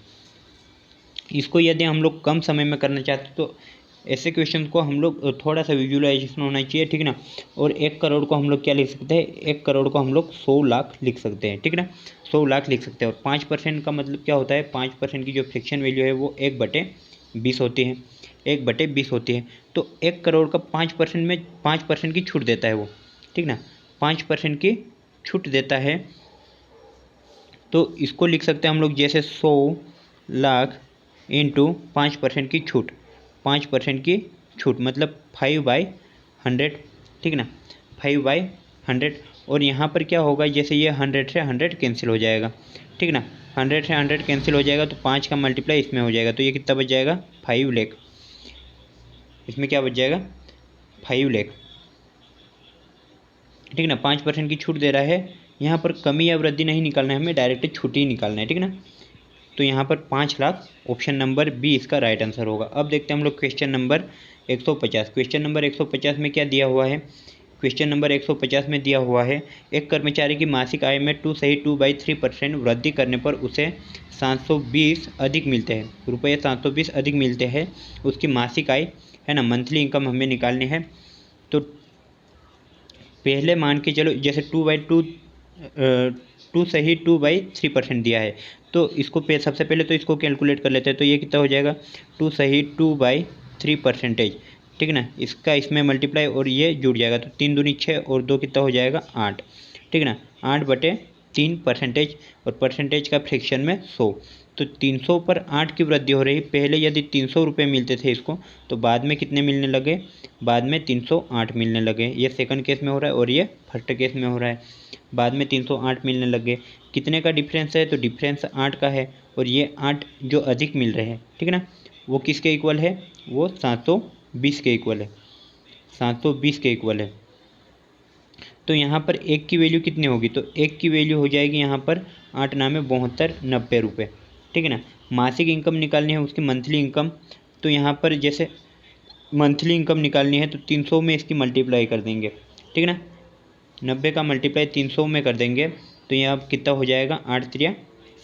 इसको यदि हम लोग कम समय में करना चाहते तो ऐसे क्वेश्चन को हम लोग थोड़ा सा विजुअलाइजेशन होना चाहिए, ठीक ना। और 1 करोड़ को हम लोग क्या लिख सकते हैं, 1 करोड़ को हम लोग 100 लाख लिख सकते हैं, ठीक ना, 100 लाख लिख सकते हैं। और 5% का मतलब क्या होता है, 5% की जो फ्रैक्शन वैल्यू है वो 1/20 होती है, 1/20 होती है। तो 1 करोड़ का 5% में 5% की छूट देता है वो, ठीक ना, 5% की छूट देता है। तो इसको लिख सकते हैं हम लोग जैसे 100 लाख इंटू 5% की छूट, 5% की छूट मतलब 5/100, ठीक ना, 5/100। और यहाँ पर क्या होगा, जैसे ये 100 से 100 कैंसिल हो जाएगा, ठीक ना, 100 से 100 कैंसिल हो जाएगा तो 5 का मल्टीप्लाई इसमें हो जाएगा, तो ये कितना बच जाएगा 5 लाख, इसमें क्या बच जाएगा 5 लाख, ठीक ना। 5% की छूट दे रहा है, यहाँ पर कमी या वृद्धि नहीं निकालना है हमें, डायरेक्ट छूट ही निकालना है, ठीक ना। तो यहाँ पर 5 लाख, ऑप्शन नंबर बी इसका राइट आंसर होगा। अब देखते हैं हम लोग क्वेश्चन नंबर 150। क्वेश्चन नंबर 150 में क्या दिया हुआ है, क्वेश्चन नंबर 150 में दिया हुआ है, एक कर्मचारी की मासिक आय में 2/3% वृद्धि करने पर उसे 720 अधिक मिलते हैं, रुपये 720 अधिक मिलते हैं, उसकी मासिक आय है ना, मंथली इनकम हमें निकालनी है। तो पहले मान के चलो जैसे 2/3% दिया है, तो इसको सबसे पहले तो इसको कैलकुलेट कर लेते हैं, तो ये कितना हो जाएगा 2/3%, ठीक ना, इसका इसमें मल्टीप्लाई और ये जुड़ जाएगा, तो 3 दूनी 6 और 2 कितना हो जाएगा 8, ठीक ना, 8/3% और परसेंटेज का फ्रैक्शन में 100। तो 300 पर 8 की वृद्धि हो रही, पहले यदि 300 रुपये मिलते थे इसको, तो बाद में कितने मिलने लगे, बाद में 308 मिलने लगे। ये सेकंड केस में हो रहा है और ये फर्स्ट केस में हो रहा है, बाद में 308 मिलने लगे। कितने का डिफरेंस है, तो डिफरेंस 8 का है और ये 8 जो अधिक मिल रहे हैं, ठीक है ना, वो किसके इक्वल है, वो 720 के इक्वल है, 720 के इक्वल है। तो यहाँ पर एक की वैल्यू कितनी होगी, तो एक की वैल्यू हो जाएगी यहाँ पर 8 नामे 72 90 रुपये, ठीक है ना। मासिक इनकम निकालनी है उसकी मंथली इनकम, तो यहाँ पर जैसे मंथली इनकम निकालनी है तो 300 में इसकी मल्टीप्लाई कर देंगे, ठीक है ना, 90 का मल्टीप्लाई 300 में कर देंगे, तो यहाँ कितना हो जाएगा 8 3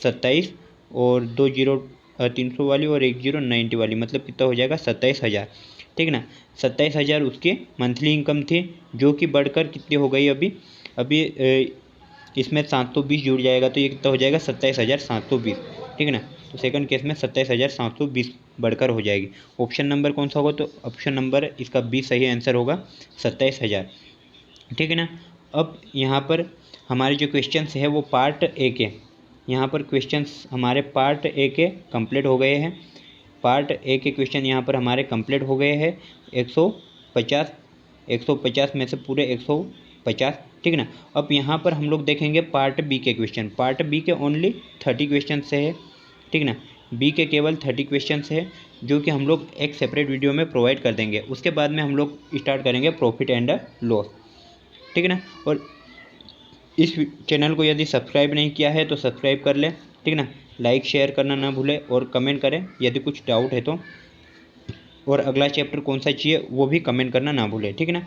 27 और 2 जीरो 300 वाली और 1 जीरो 90 वाली, मतलब कितना हो जाएगा 27,000। ठीक है ना, 27,000 उसकी मंथली इनकम थी, जो कि बढ़कर कितनी हो गई अभी अभी इसमें 720 जुड़ जाएगा तो ये कितना हो जाएगा 27,720। ठीक है ना, तो सेकंड केस में 27,720 बढ़कर हो जाएगी। ऑप्शन नंबर कौन सा होगा, तो ऑप्शन नंबर इसका बी सही आंसर होगा 27,000। ठीक है ना। अब यहाँ पर हमारे जो क्वेश्चंस है वो पार्ट ए के, यहाँ पर क्वेश्चंस हमारे पार्ट ए के कंप्लीट हो गए हैं। पार्ट ए के क्वेश्चन यहाँ पर हमारे कंप्लीट हो गए हैं 150 में से पूरे 150। ठीक है ना। अब यहाँ पर हम लोग देखेंगे पार्ट बी के क्वेश्चन। पार्ट बी के ओनली 30 क्वेश्चन है। ठीक है ना, बी के केवल 30 क्वेश्चन है, जो कि हम लोग एक सेपरेट वीडियो में प्रोवाइड कर देंगे। उसके बाद में हम लोग स्टार्ट करेंगे प्रॉफिट एंड लॉस। ठीक है ना, और इस चैनल को यदि सब्सक्राइब नहीं किया है तो सब्सक्राइब कर लें। ठीक है ना, लाइक शेयर करना ना भूलें और कमेंट करें यदि कुछ डाउट है तो, और अगला चैप्टर कौन सा चाहिए वो भी कमेंट करना ना भूलें। ठीक है ना,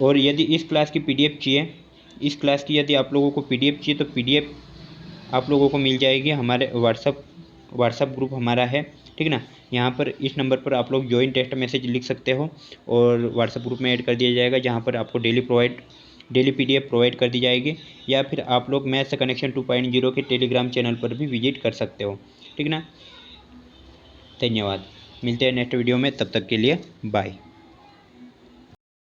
और यदि इस क्लास की पीडीएफ चाहिए, इस क्लास की यदि आप लोगों को पीडीएफ चाहिए तो पीडीएफ आप लोगों को मिल जाएगी हमारे व्हाट्सअप ग्रुप हमारा है। ठीक है ना, यहाँ पर इस नंबर पर आप लोग ज्वाइन टेस्ट मैसेज लिख सकते हो और व्हाट्सअप ग्रुप में ऐड कर दिया जाएगा, जहाँ पर आपको डेली पीडीएफ प्रोवाइड कर दी जाएगी। या फिर आप लोग मैथ्स कनेक्शन 2.0 के टेलीग्राम चैनल पर भी विजिट कर सकते हो। ठीक है ना, धन्यवाद। मिलते हैं नेक्स्ट वीडियो में, तब तक के लिए बाय।